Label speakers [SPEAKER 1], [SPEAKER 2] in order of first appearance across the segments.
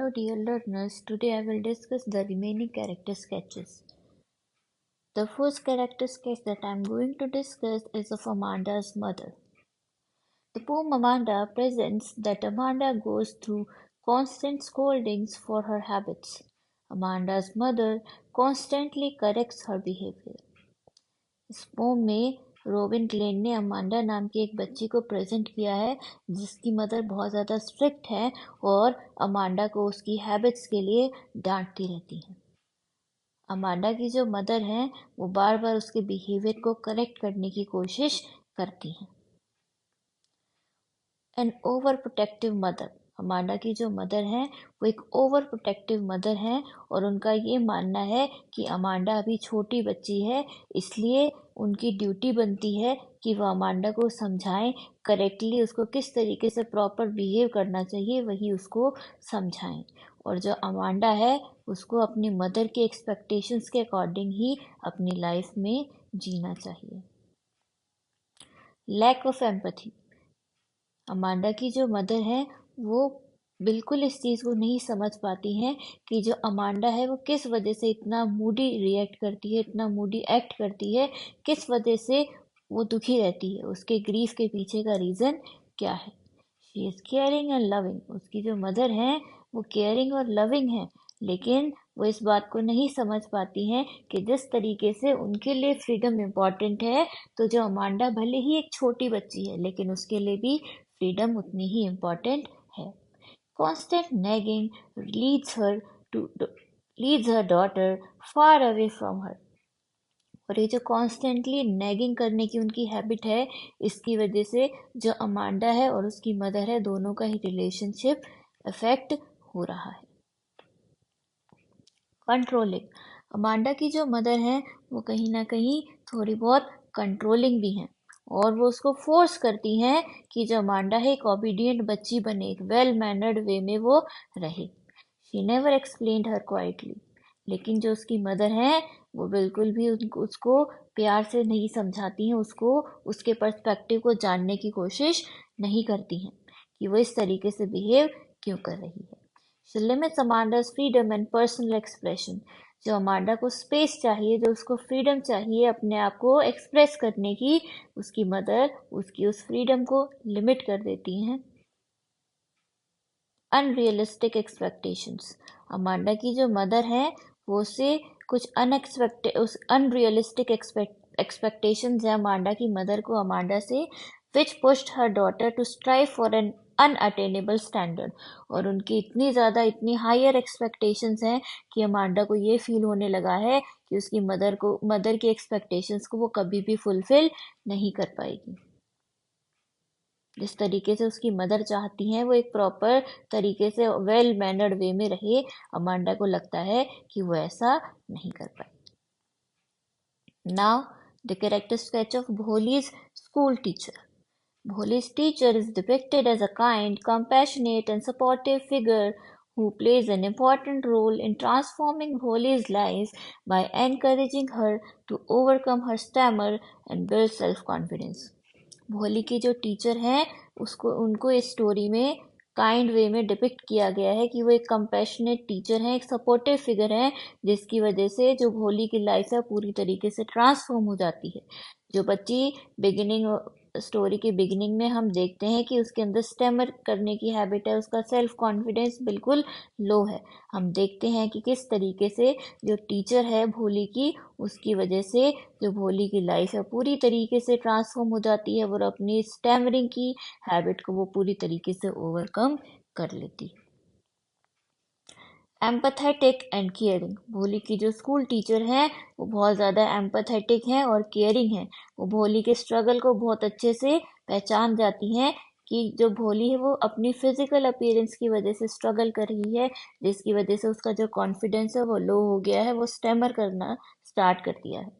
[SPEAKER 1] Hello dear learners, today I will discuss the remaining character sketches. The first character sketch that I am going to discuss is of Amanda's mother. The poem Amanda presents that Amanda goes through constant scoldings for her habits. Amanda's mother constantly corrects her behavior. इस pome में robin Glenn ने Amanda नाम की एक बच्ची को present किया है जिसकी मदर बहुत ज़्यादा स्ट्रिक्ट है और अमांडा को उसकी हैबिट्स के लिए डांटती रहती है। अमांडा की जो मदर हैं वो बार बार उसके बिहेवियर को करेक्ट करने की कोशिश करती हैं। An overprotective mother, Amanda की जो मदर हैं वो एक ओवर प्रोटेक्टिव मदर हैं और उनका ये मानना है कि अमांडा अभी छोटी बच्ची है, इसलिए उनकी ड्यूटी बनती है कि वह अमांडा को समझाएं, करेक्टली उसको किस तरीके से प्रॉपर बिहेव करना चाहिए वही उसको समझाएं। और जो अमांडा है उसको अपनी मदर के एक्सपेक्टेशंस के अकॉर्डिंग ही अपनी लाइफ में जीना चाहिए। लैक ऑफ एम्पैथी, अमांडा की जो मदर है वो बिल्कुल इस चीज़ को नहीं समझ पाती हैं कि जो अमांडा है वो किस वजह से इतना मूडी रिएक्ट करती है, इतना मूडी एक्ट करती है, किस वजह से वो दुखी रहती है, उसके ग्रीफ के पीछे का रीज़न क्या है। She is caring and loving, उसकी जो मदर हैं वो केयरिंग और लविंग हैं, लेकिन वो इस बात को नहीं समझ पाती हैं कि जिस तरीके से उनके लिए फ्रीडम इम्पॉर्टेंट है तो जो अमांडा भले ही एक छोटी बच्ची है लेकिन उसके लिए भी फ्रीडम उतनी ही इम्पॉर्टेंट है। Constant nagging leads her daughter far away from her. और ये जो कॉन्स्टेंटली नैगिंग करने की उनकी हैबिट है इसकी वजह से जो अमांडा है और उसकी मदर है दोनों का ही रिलेशनशिप अफेक्ट हो रहा है। कंट्रोलिंग, अमांडा की जो मदर है वो कहीं ना कहीं थोड़ी बहुत कंट्रोलिंग भी हैं और वो उसको फोर्स करती हैं कि जो अमांडा है एक ओबीडियंट बच्ची बने, एक वेल मैनर्ड वे में वो रहे। She never explained her quietly, लेकिन जो उसकी मदर हैं वो बिल्कुल भी उसको प्यार से नहीं समझाती हैं, उसको उसके पर्सपेक्टिव को जानने की कोशिश नहीं करती हैं कि वो इस तरीके से बिहेव क्यों कर रही है। She limits Amanda's freedom and personal expression, जो अमांडा को स्पेस चाहिए, जो उसको फ्रीडम चाहिए अपने आप को एक्सप्रेस करने की, उसकी मदर उसकी उस फ्रीडम को लिमिट कर देती हैं। अनरियलिस्टिक एक्सपेक्टेशंस, अमांडा की जो मदर है वो से कुछ अनरियलिस्टिक एक्सपेक्टेशंस है अमांडा की मदर को अमांडा से, which pushed her daughter to strive for an unattainable standard, और उनकी इतनी ज़्यादा इतनी हायर एक्सपेक्टेशंस हैं कि अमांडा को ये फील होने लगा है कि उसकी मदर की एक्सपेक्टेशंस को वो कभी भी फुलफिल नहीं कर पाएगी। जिस तरीके से उसकी मदर चाहती हैं वो एक प्रॉपर तरीके से वेल मैनर्ड वे में रहे, अमांडा को लगता है कि वो ऐसा नहीं कर पाए। Now the character sketch of Bholi's school teacher. Bholi's teacher is depicted as a kind, compassionate, and supportive figure who plays an important role in transforming Bholi's life by encouraging her to overcome her stammer and build self-confidence. भोली की जो teacher हैं उनको इस story में kind वे में depict किया गया है कि वो एक कंपैशनेट टीचर हैं, एक सपोर्टिव फिगर हैं, जिसकी वजह से जो भोली की लाइफ है पूरी तरीके से ट्रांसफॉर्म हो जाती है। जो बच्ची स्टोरी के बिगिनिंग में हम देखते हैं कि उसके अंदर स्टैमर करने की हैबिट है, उसका सेल्फ कॉन्फिडेंस बिल्कुल लो है। हम देखते हैं कि किस तरीके से जो टीचर है भोली की, उसकी वजह से जो भोली की लाइफ है पूरी तरीके से ट्रांसफॉर्म हो जाती है और अपनी स्टैमरिंग की हैबिट को वो पूरी तरीके से ओवरकम कर लेती है। एम्पैथेटिक एंड केयरिंग, भोली की जो स्कूल टीचर हैं वो बहुत ज़्यादा एम्पैथेटिक हैं और केयरिंग हैं। वो भोली के स्ट्रगल को बहुत अच्छे से पहचान जाती हैं कि जो भोली है वो अपनी फिजिकल अपीयरेंस की वजह से स्ट्रगल कर रही है, जिसकी वजह से उसका जो कॉन्फिडेंस है वो लो हो गया है, वो स्टैमर करना स्टार्ट कर दिया है।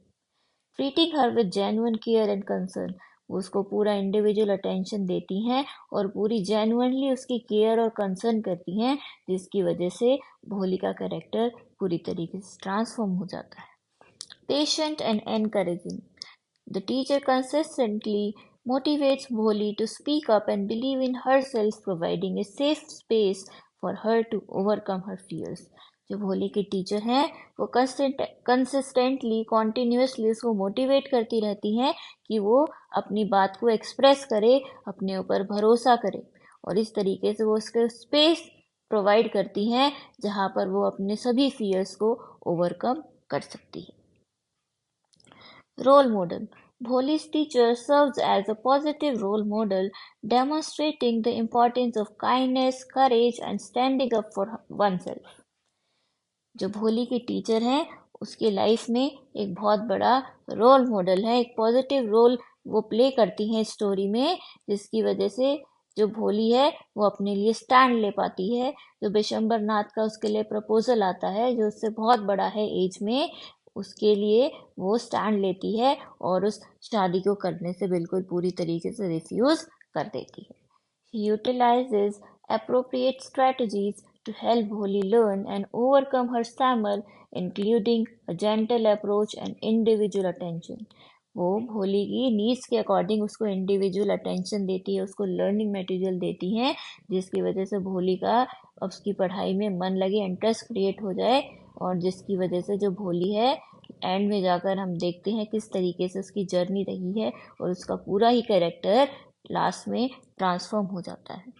[SPEAKER 1] Treating her with genuine care and concern, उसको पूरा इंडिविजुअल अटेंशन देती हैं और पूरी जेन्युइनली उसकी केयर और कंसर्न करती हैं, जिसकी वजह से भोली का कैरेक्टर पूरी तरीके से ट्रांसफॉर्म हो जाता है। Patient and encouraging, the teacher consistently motivates Bholi to speak up and believe in herself, providing a safe space for her to overcome her fears. जो भोली की टीचर हैं वो कंसिस्टेंटली कॉन्टिन्यूसली उसको मोटिवेट करती रहती हैं कि वो अपनी बात को एक्सप्रेस करे, अपने ऊपर भरोसा करे, और इस तरीके से वो उसके स्पेस प्रोवाइड करती हैं जहाँ पर वो अपने सभी फियर्स को ओवरकम कर सकती है. Role model. Bholi's teacher serves as a positive role model, demonstrating the importance of kindness, courage, and standing up for oneself. जो भोली की टीचर हैं उसके लाइफ में एक बहुत बड़ा रोल मॉडल है, एक पॉजिटिव रोल वो प्ले करती हैं स्टोरी में, जिसकी वजह से जो भोली है वो अपने लिए स्टैंड ले पाती है. जो बिशंबर नाथ का उसके लिए प्रपोजल आता है जो उससे बहुत बड़ा है एज में, उसके लिए वो स्टैंड लेती है और उस शादी को करने से बिल्कुल पूरी तरीके से रिफ्यूज कर देती है. He utilizes appropriate strategies to help Bholi learn and overcome her stammer, including a gentle approach and individual attention. वो भोली की नीड्स के अकॉर्डिंग उसको इंडिविजुअल अटेंशन देती है, उसको लर्निंग मटेरियल देती हैं, जिसकी वजह से भोली का उसकी पढ़ाई में मन लगे, इंटरेस्ट क्रिएट हो जाए, और जिसकी वजह से जो भोली है एंड में जाकर हम देखते हैं किस तरीके से उसकी जर्नी रही है और उसका पूरा ही कैरेक्टर लास्ट में ट्रांसफॉर्म हो जाता है.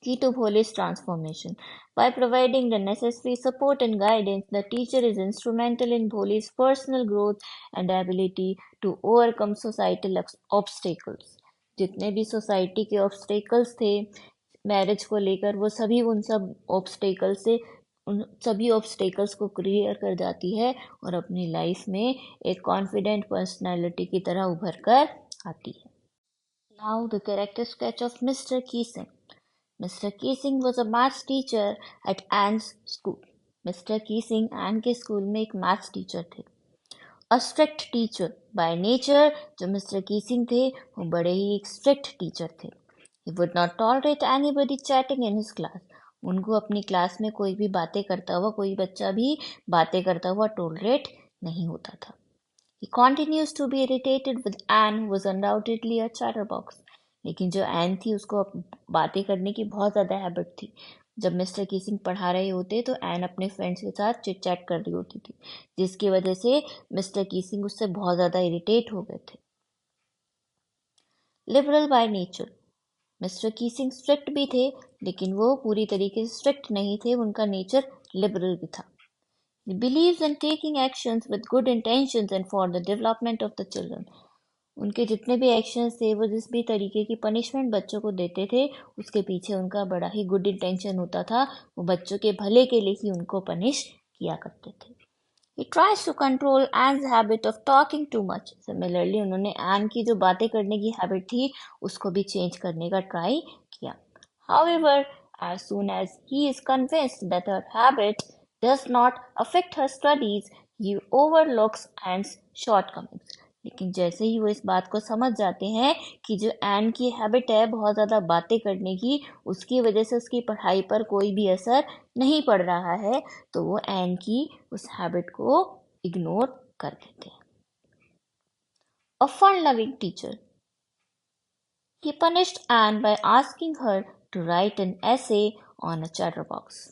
[SPEAKER 1] Key to Bholi's transformation. By providing the necessary support and guidance, the teacher is instrumental in Bholi's personal growth and ability to overcome societal obstacles. जितने भी सोसाइटी के ऑब्स्टेकल्स थे मैरिज को लेकर, वो सभी उन सब ऑब्स्टेकल से उन सभी ऑब्स्टेकल्स को क्लियर कर जाती है और अपनी लाइफ में एक कॉन्फिडेंट पर्सनालिटी की तरह उभर कर आती है. Now the character sketch of Mr. Keesing. Mr. Keesing was a maths teacher at Anne's school. Mr. Keesing Anne के स्कूल में एक मैथ्स टीचर थे. A strict teacher by nature, जो मिस्टर कीसिंग थे वो बड़े ही एक स्ट्रिक्ट टीचर थे. He would not tolerate anybody chatting in his class. उनको अपनी क्लास में कोई भी बातें करता हुआ, कोई बच्चा भी बातें करता हुआ टॉलरेट नहीं होता था. He continues to be irritated with Anne, who was undoubtedly a chatterbox. लेकिन जो एन थी उसको बातें करने की बहुत ज़्यादा हैबिट थी. जब मिस्टर कीसिंग पढ़ा रहे होते तो एन अपने फ्रेंड्स के साथ चिट चैट कर रही होती थी, जिसकी वजह से मिस्टर कीसिंग उससे बहुत ज़्यादा इरिटेट हो गए थे. Liberal by nature. Mister Keesing strict भी थे, लेकिन वो पूरी तरीके से स्ट्रिक्ट नहीं थे, उनका नेचर लिबरल भी था. He believes in taking actions with good intentions and for the development of the children. उनके जितने भी एक्शंस थे, वो जिस भी तरीके की पनिशमेंट बच्चों को देते थे, उसके पीछे उनका बड़ा ही गुड इंटेंशन होता था. वो बच्चों के भले के लिए ही उनको पनिश किया करते थे. He tries to control Anne's habit of talking too much. Similarly, उन्होंने एन की जो बातें करने की हैबिट थी उसको भी चेंज करने का ट्राई किया. However, as soon as he is convinced that her habit does not affect her studies, he overlooks Anne's shortcomings. लेकिन जैसे ही वो इस बात को समझ जाते हैं कि जो एन की हैबिट है बहुत ज़्यादा बातें करने की, उसकी वजह से उसकी पढ़ाई पर कोई भी असर नहीं पड़ रहा है, तो वो एन की उस हैबिट को इग्नोर कर देते हैं. A fun-loving teacher. He punished Anne by asking her to write an essay on a chatterbox.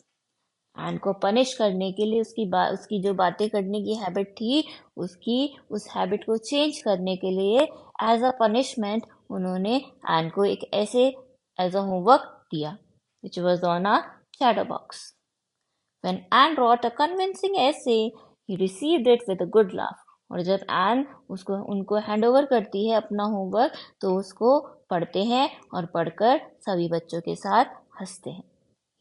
[SPEAKER 1] Anne को पनिश करने के लिए उसकी जो बातें करने की हैबिट थी, उसकी उस हैबिट को चेंज करने के लिए एज अ पनिशमेंट उन्होंने एन को एक ऐसे एज अ होमवर्क दिया, which was on a chatterbox. When Anne wrote a convincing essay, he received it with a good laugh. और जब एन उनको हैंड ओवर करती है अपना होमवर्क, तो उसको पढ़ते हैं और पढ़कर सभी बच्चों के साथ हंसते हैं.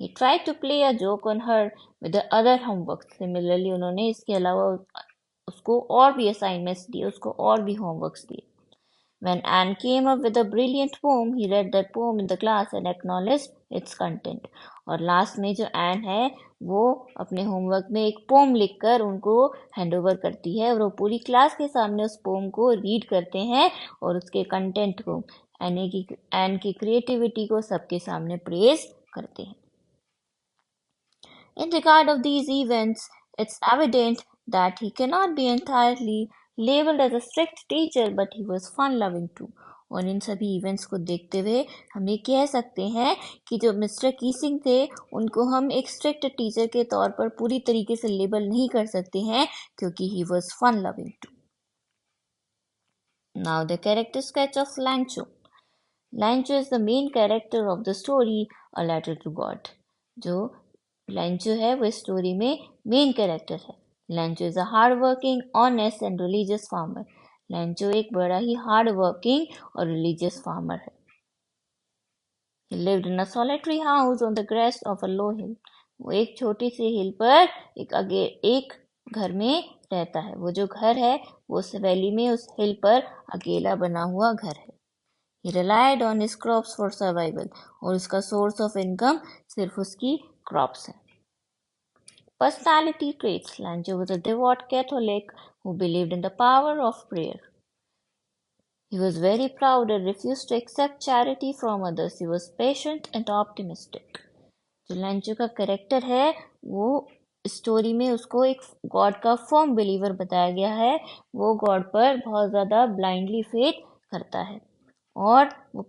[SPEAKER 1] He tried to play a joke on her with the other homework. Similarly, उन्होंने इसके अलावा उसको और भी असाइनमेंट्स दिए, उसको और भी होमवर्क्स दिए. When Anne came up with a brilliant poem, he read that poem in the class and acknowledged its content. और लास्ट में जो एन है वो अपने होमवर्क में एक पोम लिखकर उनको हैंड ओवर करती है और वो पूरी क्लास के सामने उस पोम को रीड करते हैं और उसके कंटेंट को, एन की क्रिएटिविटी को सबके सामने प्रेज करते हैं. In regard of these events, it's evident that he cannot be entirely labeled as a strict teacher, but he was fun-loving too. और इन सभी इवेंट्स को देखते हुए हम ये कह सकते हैं कि जो मिस्टर कीसिंग थे उनको हम एक स्ट्रिक्ट टीचर के तौर पर पूरी तरीके से लेबल नहीं कर सकते हैं, क्योंकि he was fun loving too. Now the character sketch of Lencho. Lencho is the main character of the story a letter to God. जो लैंचो है वो स्टोरी में मेन कैरेक्टर है। Lencho is a hard working, honest and religious farmer. Lencho एक बड़ा ही hard working और religious farmer है। He lived in a solitary house on the crest of a low hill. वो एक छोटी सी हिल पर एक घर में रहता है। वो जो घर है वो उस वैली में उस हिल पर अकेला बना हुआ घर है। He relied on his crops for survival. और उसका सोर्स ऑफ इनकम सिर्फ उसकी क्रॉप्स है। Personality traits. Lancho was a devout Catholic who believed in the power of prayer. He was very proud and refused to accept charity from others. He was patient and optimistic. जो लैंचो का character है वो story में उसको एक God का firm believer बताया गया है। वो गॉड पर बहुत ज़्यादा ब्लाइंडली फेथ करता है और वो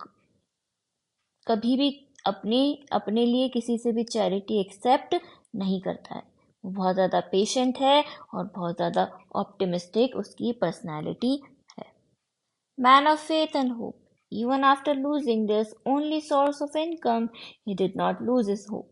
[SPEAKER 1] कभी भी अपने लिए किसी से भी चैरिटी एक्सेप्ट नहीं करता है। वो बहुत ज़्यादा पेशेंट है और बहुत ज़्यादा ऑप्टिमिस्टिक उसकी पर्सनैलिटी है। Man of faith and hope. Even after losing this only source of income, he did not lose his hope.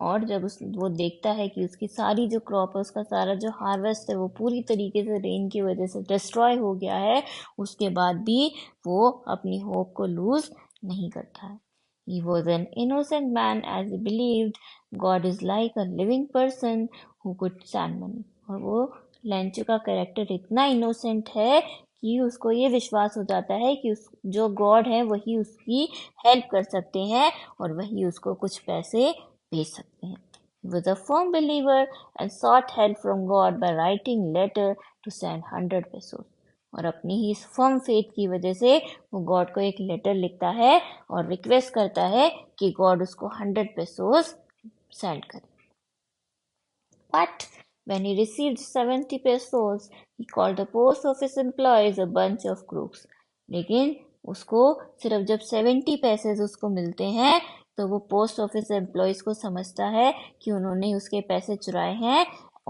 [SPEAKER 1] और जब वो देखता है कि उसकी सारी जो क्रॉप है, उसका सारा जो हार्वेस्ट है वो पूरी तरीके से रेन की वजह से डिस्ट्रॉय हो गया है, उसके बाद भी वो अपनी होप को लूज नहीं करता है। He was an innocent man as he believed God is like a living person who could stand money. और वो लैंचो का कैरेक्टर इतना इनोसेंट है कि उसको ये विश्वास हो जाता है कि जो गॉड है वही उसकी हेल्प कर सकते हैं और वही उसको कुछ पैसे भेज सकते हैं। He was a firm believer and sought help from God by writing letter to send 100 pesos. और अपनी ही इस फर्म फेथ की वजह से वो गॉड को एक लेटर लिखता है और रिक्वेस्ट करता है कि गॉड उसको 100 पेसोस सेंड करे। But when he received 70 pesos, he called the post office employees a bunch of crooks. लेकिन उसको सिर्फ जब 70 पैसे उसको मिलते हैं तो वो पोस्ट ऑफिस एम्प्लॉयज को समझता है कि उन्होंने उसके पैसे चुराए हैं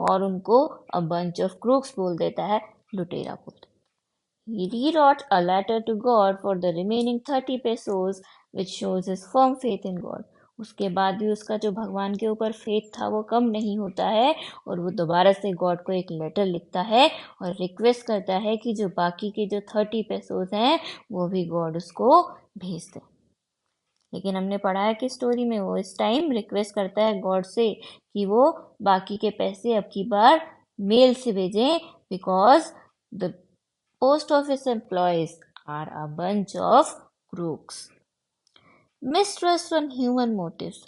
[SPEAKER 1] और उनको अ बंच ऑफ क्रूक्स बोल देता है, लुटेरा बोलता है। He rewrote a letter to God for the remaining 30 pesos, which shows his firm faith in God. उसके बाद भी उसका जो भगवान के ऊपर फेथ था वो कम नहीं होता है और वो दोबारा से गॉड को एक लेटर लिखता है और रिक्वेस्ट करता है कि जो बाकी के जो 30 पेसोस हैं वो भी गॉड उसको भेज दे। लेकिन हमने पढ़ा है कि स्टोरी में वो इस टाइम रिक्वेस्ट करता है गॉड से कि वो बाकी के पैसे अब की बार मेल से भेजें, because the post office employees are a bunch of crooks. Mistrust on human motives.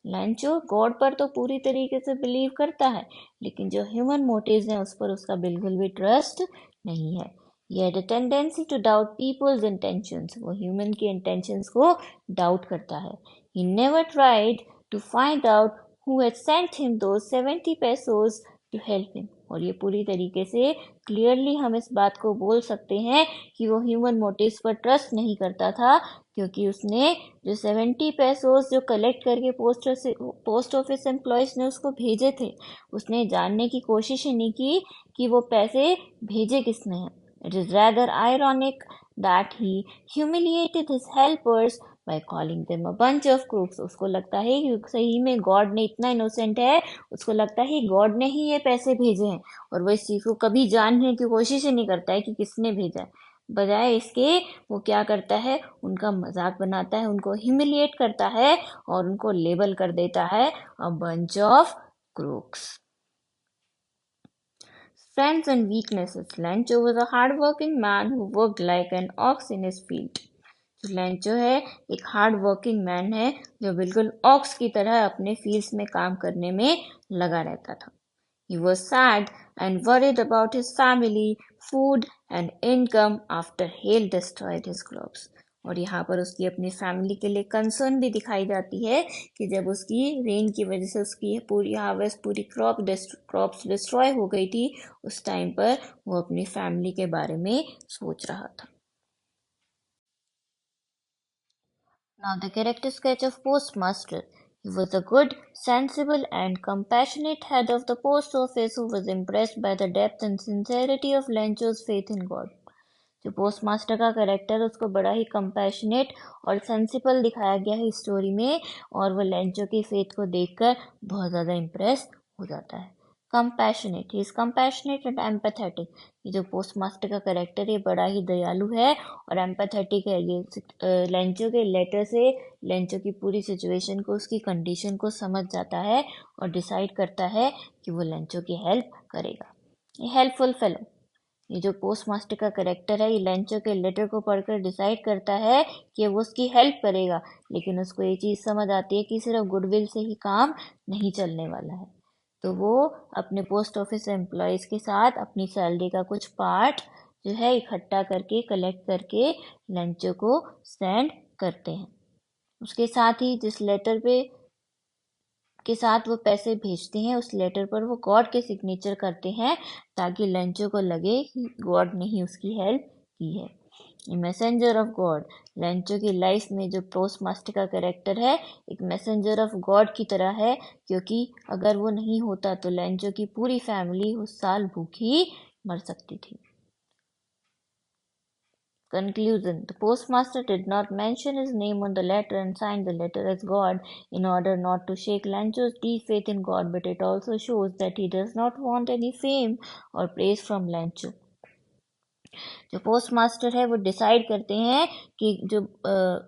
[SPEAKER 1] लैंचो God पर तो पूरी तरीके से बिलीव करता है, लेकिन जो ह्यूमन मोटिव्स हैं उस पर उसका बिल्कुल भी ट्रस्ट नहीं है। He had a tendency to doubt people's intentions. वो ह्यूमन की इंटेंशंस को डाउट करता है। He never tried to find out who had sent him those 70 pesos to help him. और ये पूरी तरीके से क्लियरली हम इस बात को बोल सकते हैं कि वो ह्यूमन मोटिव्स पर ट्रस्ट नहीं करता था, क्योंकि उसने जो 70 पेसोस जो कलेक्ट करके पोस्ट ऑफिस एम्प्लॉयज ने उसको भेजे थे, उसने जानने की कोशिश ही नहीं की कि वो पैसे भेजे किसने हैं। It is rather ironic that he humiliated his helpers by calling them a bunch of crooks. उसको लगता है कि सही में गॉड ने इतना इनोसेंट है, उसको लगता है कि गॉड ने ही ये पैसे भेजे हैं और वो इस चीज़ को कभी जानने की कोशिश ही नहीं करता है कि किसने भेजा है। बजाय इसके वो क्या करता है, उनका मजाक बनाता है, उनको ह्यूमिलिएट करता है और उनको लेबल कर देता है a bunch of crooks. Strengths and weaknesses. Lancho was a hard-working man who worked like an ox in his field. जो लैंचो है एक हार्ड वर्किंग मैन है जो बिल्कुल ऑक्स की तरह अपने फील्ड्स में काम करने में लगा रहता था। He was sad and worried about his family, food and income after hail destroyed his crops. और यहाँ पर उसकी अपनी फैमिली के लिए कंसर्न भी दिखाई जाती है कि जब उसकी रेन की वजह से उसकी पूरी हार्वेस्ट पूरी क्रॉप्स डिस्ट्रॉय हो गई थी, उस टाइम पर वो अपनी फैमिली के बारे में सोच रहा था। Now, the character sketch of Postmaster. He was a good, sensible, and compassionate head of the post office who was impressed by the depth and sincerity of Lencho's faith in God. जो postmaster का character उसको बड़ा ही compassionate और sensible दिखाया गया है story में, और वो लेंचो की फेथ को देखकर बहुत ज़्यादा इम्प्रेस हो जाता है। Compassionate, he is compassionate and empathetic. ये जो पोस्टमास्टर का करेक्टर है बड़ा ही दयालु है और एम्पैथेटिक है। ये लेंचो के लेटर से लेंचो की पूरी सिचुएशन को, उसकी कंडीशन को समझ जाता है और डिसाइड करता है कि वो लेंचो की हेल्प करेगा। ये हेल्पफुल फेलो, ये जो पोस्टमास्टर का करेक्टर है ये लेंचो के लेटर को पढ़कर डिसाइड करता है कि वो उसकी हेल्प करेगा, लेकिन उसको ये चीज़ समझ आती है कि सिर्फ गुडविल से ही काम नहीं चलने वाला है। तो वो अपने पोस्ट ऑफिस एम्प्लॉयज़ के साथ अपनी सैलरी का कुछ पार्ट जो है इकट्ठा करके, कलेक्ट करके लेंचो को सेंड करते हैं। उसके साथ ही जिस लेटर पे के साथ वो पैसे भेजते हैं उस लेटर पर वो गॉड के सिग्नेचर करते हैं ताकि लेंचो को लगे कि गॉड ने ही उसकी हेल्प की है। मैसेंजर ऑफ गॉड, लेंचो की लाइफ में जो पोस्टमास्टर का कैरेक्टर है एक मैसेंजर ऑफ गॉड की तरह है, क्योंकि अगर वो नहीं होता तो लेंचो की पूरी फैमिली उस साल भूखी मर सकती थी। Conclusion: The postmaster did not mention his name on the letter and signed the letter as God in order not to shake Lancho's deep faith in God, but it also shows that he does not want any fame or praise from Lancho. जो postmaster है वो decide करते हैं कि जो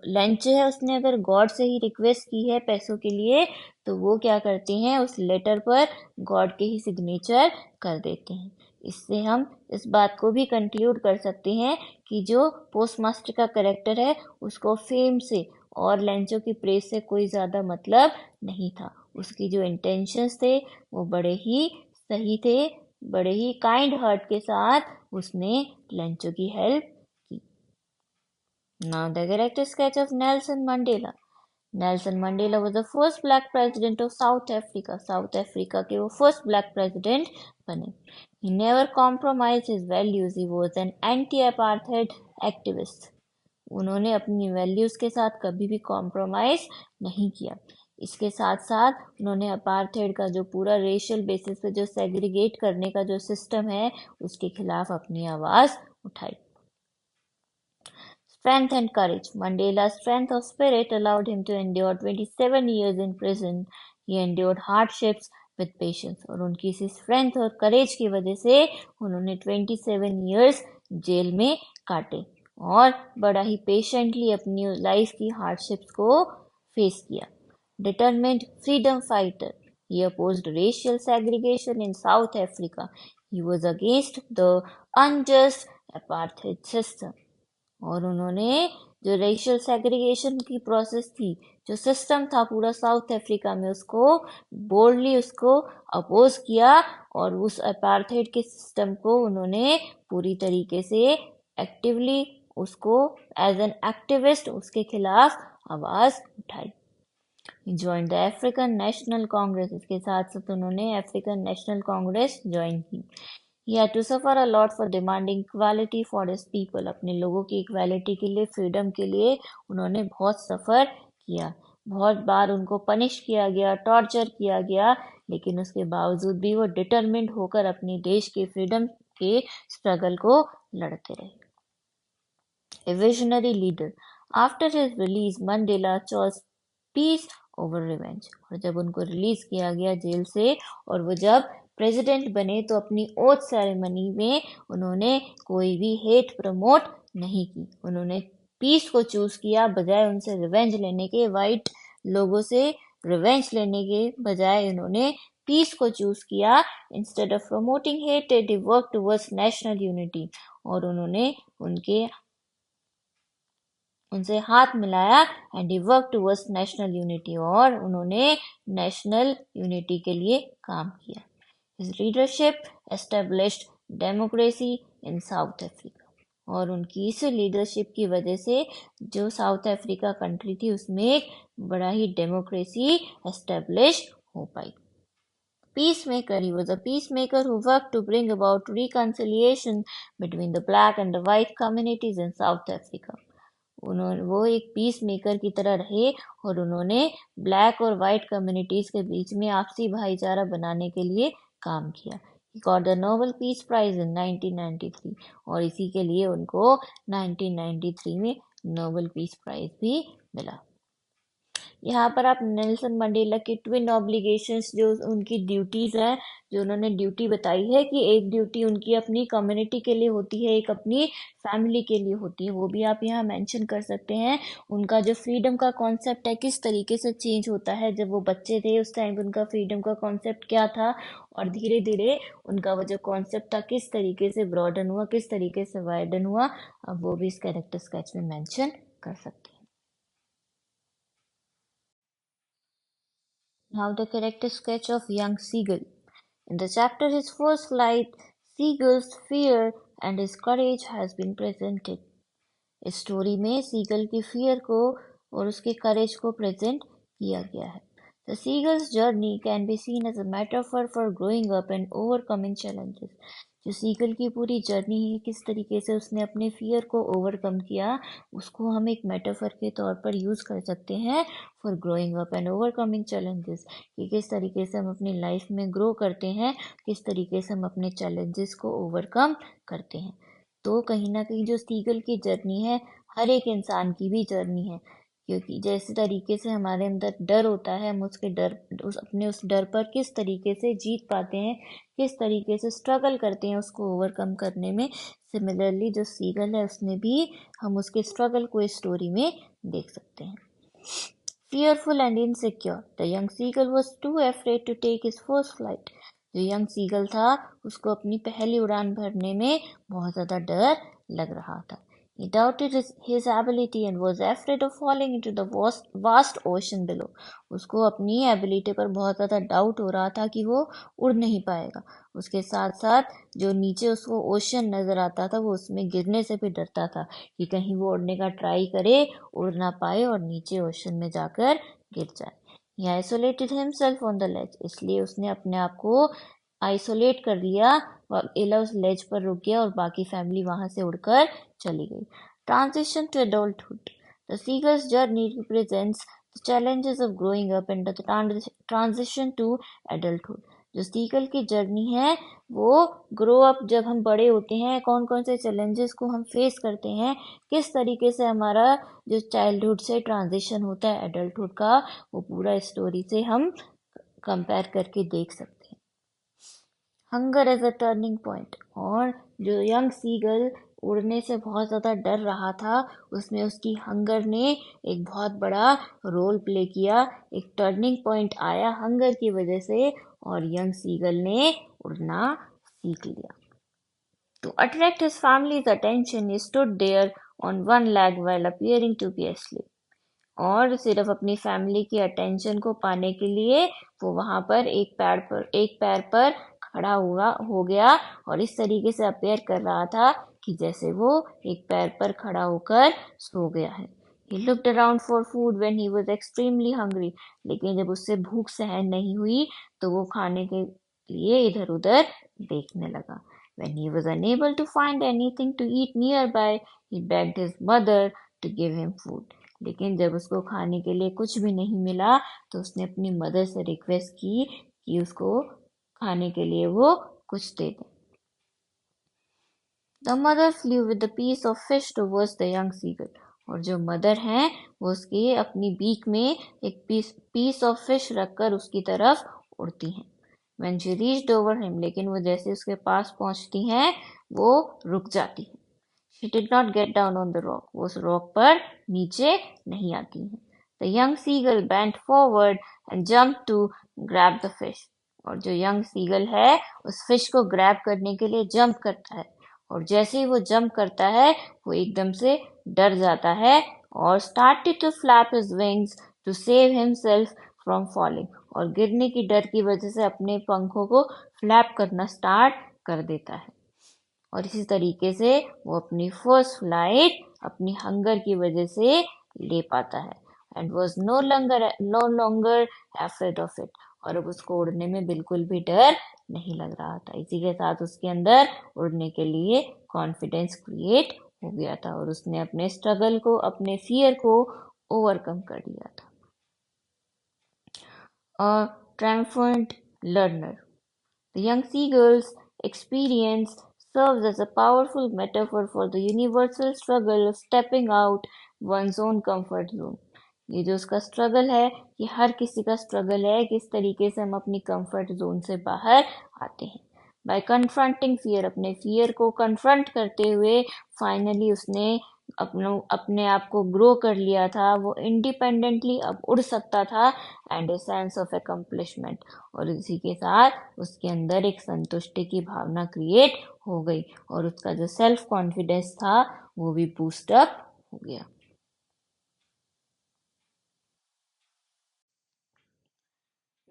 [SPEAKER 1] Lencho है उसने अगर गॉड से ही रिक्वेस्ट की है पैसों के लिए तो वो क्या करते हैं उस लेटर पर गॉड के ही सिग्नेचर कर देते हैं। इससे हम इस बात को भी कंक्लूड कर सकते हैं कि जो पोस्टमास्टर का करेक्टर है उसको फेम से और लेंचो की प्रेज से कोई ज़्यादा मतलब नहीं था। उसकी जो इंटेंशंस थे वो बड़े ही सही थे, बड़े ही काइंड हार्ट के साथ उसने लेंचो की हेल्प की। Now the character sketch of Nelson Mandela. Nelson Mandela was the first black president of South Africa. South Africa के वो first black president बने। He never compromised his values. He was an anti-apartheid activist. उन्होंने अपनी values के साथ कभी भी compromise नहीं किया। इसके साथ साथ उन्होंने अपार्थेड का जो पूरा रेशियल बेसिस पे जो सेग्रीगेट करने का जो सिस्टम है उसके खिलाफ अपनी आवाज़ उठाई। Strength and courage. Mandela's strength of spirit allowed him to endure 27 years in prison. He endured hardships with patience. और उनकी इसी स्ट्रेंथ और करेज की वजह से उन्होंने 27 years जेल में काटे और बड़ा ही पेशेंटली अपनी लाइफ की हार्डशिप्स को फेस किया। Determined freedom fighter. He opposed racial segregation in South Africa. He was against the unjust apartheid system. और उन्होंने जो रेशियल सेग्रीगेशन की प्रोसेस थी, जो सिस्टम था पूरा साउथ अफ्रीका में, उसको बोल्डली उसको अपोज किया और उस अपार्थेड के सिस्टम को उन्होंने पूरी तरीके से एक्टिवली उसको एज एन एक्टिविस्ट उसके खिलाफ आवाज़ उठाई। Join the African national Congress, इसके साथ साथ उन्होंने अफ्रीकन नेशनल कांग्रेस ज्वाइन की। He had to suffer a lot for demanding equality for his people. अपने लोगों की इक्वालिटी के लिए, फ्रीडम के लिए उन्होंने बहुत सफ़र किया। बहुत बार उनको पनिश किया गया, टॉर्चर किया गया, लेकिन उसके बावजूद भी वो डिटरमिन्ड होकर अपने देश के फ्रीडम के स्ट्रगल को लड़ते रहे। A visionary leader. After his release, Mandela chose peace over revenge. और जब उनको रिलीज किया गया जेल से और वो जब प्रेसिडेंट बने तो अपनी ओथ सेरेमनी में उन्होंने कोई भी हेट प्रमोट नहीं की। उन्होंने पीस को चूज किया बजाय उनसे रिवेंज लेने के। वाइट लोगों से रिवेंज लेने के बजाय उन्होंने पीस को चूज किया। Instead of promoting hate they work towards national unity. और उन्होंने उनसे हाथ मिलाया and he work towards national unity, और उन्होंने नेशनल यूनिटी के लिए काम किया। His leadership established democracy in South Africa. और उनकी इस लीडरशिप की वजह से जो साउथ अफ्रीका कंट्री थी उसमें एक बड़ा ही डेमोक्रेसी एस्टेब्लिश हो पाई। Peacemaker. He was a peacemaker who worked to bring about reconciliation between the black and the white communities in South Africa. वो एक पीस मेकर की तरह रहे और उन्होंने ब्लैक और वाइट कम्युनिटीज के बीच में आपसी भाईचारा बनाने के लिए काम किया। He got the Nobel Peace Prize in 1993 और इसी के लिए उनको 1993 में नोबेल पीस प्राइज भी मिला। यहाँ पर आप नेल्सन मंडेला की ट्विन ऑब्लिगेशंस जो उनकी ड्यूटीज हैं, जो उन्होंने ड्यूटी बताई है कि एक ड्यूटी उनकी अपनी कम्युनिटी के लिए होती है, एक अपनी फैमिली के लिए होती है, वो भी आप यहाँ मेंशन कर सकते हैं। उनका जो फ्रीडम का कॉन्सेप्ट है किस तरीके से चेंज होता है, जब वो बच्चे थे उस टाइम उनका फ्रीडम का कॉन्सेप्ट क्या था और धीरे धीरे उनका वो जो कॉन्सेप्ट था किस तरीके से ब्रॉडन हुआ, किस तरीके से वाइडन हुआ, अब वो भी इस कैरेक्टर स्केच में मेंशन कर सकते हैं। Now the character sketch of young Seagull. In the chapter His First Flight, Seagull's fear and his courage has been presented. इस स्टोरी में सीगल की फियर को और उसके करेज को प्रेजेंट किया गया है। The seagull's journey can be seen as a metaphor for growing up and overcoming challenges. जो सीगल की पूरी जर्नी है, किस तरीके से उसने अपने फियर को ओवरकम किया, उसको हम एक मेटाफर के तौर पर यूज़ कर सकते हैं for growing up and overcoming challenges, कि किस तरीके से हम अपनी लाइफ में ग्रो करते हैं, किस तरीके से हम अपने चैलेंजेस को ओवरकम करते हैं। तो कहीं ना कहीं जो सीगल की जर्नी है हर एक इंसान की भी जर्नी है, क्योंकि जैसे तरीके से हमारे अंदर डर होता है, हम अपने उस डर पर किस तरीके से जीत पाते हैं, किस तरीके से स्ट्रगल करते हैं उसको ओवरकम करने में, सिमिलरली जो सीगल है उसने भी हम उसके स्ट्रगल को इस स्टोरी में देख सकते हैं। Fearful and insecure, the young seagull was too afraid to take his first flight. जो यंग सीगल था उसको अपनी पहली उड़ान भरने में बहुत ज़्यादा डर लग रहा था। He doubted his ability and was afraid of falling into the vast ocean below. उसको अपनी एबिलिटी पर बहुत ज़्यादा डाउट हो रहा था कि वो उड़ नहीं पाएगा। उसके साथ साथ जो नीचे उसको ओशन नज़र आता था वो उसमें गिरने से भी डरता था कि कहीं वो उड़ने का ट्राई करे, उड़ ना पाए और नीचे ओशन में जाकर गिर जाए। He isolated himself on the ledge. इसलिए उसने अपने आप को आइसोलेट कर लिया, एला उस लेज पर रुक गया और बाकी फैमिली वहां से उड़कर चली गई। Transition to adulthood, the seagull's journey represents the challenges of growing up and the transition to adulthood. जो सीगल की जर्नी है वो ग्रो अप, जब हम बड़े होते हैं कौन कौन से चैलेंजेस को हम फेस करते हैं, किस तरीके से हमारा जो चाइल्डहुड से ट्रांजिशन होता है एडल्टहुड का, वो पूरा स्टोरी से हम कंपेयर करके देख सकते हैं। Hunger as a turning point, और जो यंग सीगल उड़ने से बहुत ज़्यादा डर रहा था उसमें उसकी हंगर ने एक बहुत बड़ा रोल प्ले किया। एक टर्निंग पॉइंट आया हंगर की वजह से और यंग सीगल ने उड़ना सीख लिया। To attract his family's attention, he stood there on one leg while appearing to be asleep. और सिर्फ अपनी फैमिली की अटेंशन को पाने के लिए वो वहां पर एक पैर पर खड़ा हुआ हो गया और इस तरीके से अपेयर कर रहा था कि जैसे वो एक पैर पर खड़ा होकर सो गया है। He looked around for food when he was extremely hungry. लेकिन जब उससे भूख सहन नहीं हुई तो वो खाने के लिए इधर उधर देखने लगा। When he was unable to find anything to eat nearby, he begged his mother to give him food. लेकिन जब उसको खाने के लिए कुछ भी नहीं मिला तो उसने अपनी मदर से रिक्वेस्ट की कि उसको खाने के लिए वो कुछ दे दे। The mother flew with the piece of fish towards the young seagull. और जो मदर हैं वो उसकी अपनी बीक में एक पीस ऑफ फिश रखकर उसकी तरफ उड़ती हैं। When she reached over him, लेकिन वो जैसे उसके पास पहुंचती हैं वो रुक जाती है। She did not get down on the rock. वो उस रॉक पर नीचे नहीं आती हैं। The young seagull bent forward and jumped to grab the fish. और जो यंग सीगल है उस फिश को ग्रैब करने के लिए जंप करता है और जैसे ही वो जंप करता है वो एकदम से डर जाता है और started to flap his wings to save himself from falling. और गिरने की डर की वजह से अपने पंखों को फ्लैप करना स्टार्ट कर देता है और इसी तरीके से वो अपनी फर्स्ट फ्लाइट अपनी हंगर की वजह से ले पाता है and was no longer afraid of it. और अब उसको उड़ने में बिल्कुल भी डर नहीं लग रहा था। इसी के साथ उसके अंदर उड़ने के लिए कॉन्फिडेंस क्रिएट हो गया था और उसने अपने स्ट्रगल को, अपने फियर को ओवरकम कर लिया था। A triumphant learner. The young seagull's experience serves as a powerful metaphor for the universal struggle of stepping out one's own comfort zone. ये जो उसका स्ट्रगल है, ये हर किसी का स्ट्रगल है, किस तरीके से हम अपनी कंफर्ट जोन से बाहर आते हैं। बाय कन्फ्रंटिंग फियर, अपने फियर को कन्फ्रंट करते हुए फाइनली उसने अपने आप को ग्रो कर लिया था, वो इंडिपेंडेंटली अब उड़ सकता था, and a sense of accomplishment, और इसी के साथ उसके अंदर एक संतुष्टि की भावना क्रिएट हो गई और उसका जो सेल्फ कॉन्फिडेंस था वो भी बूस्ट अप हो गया।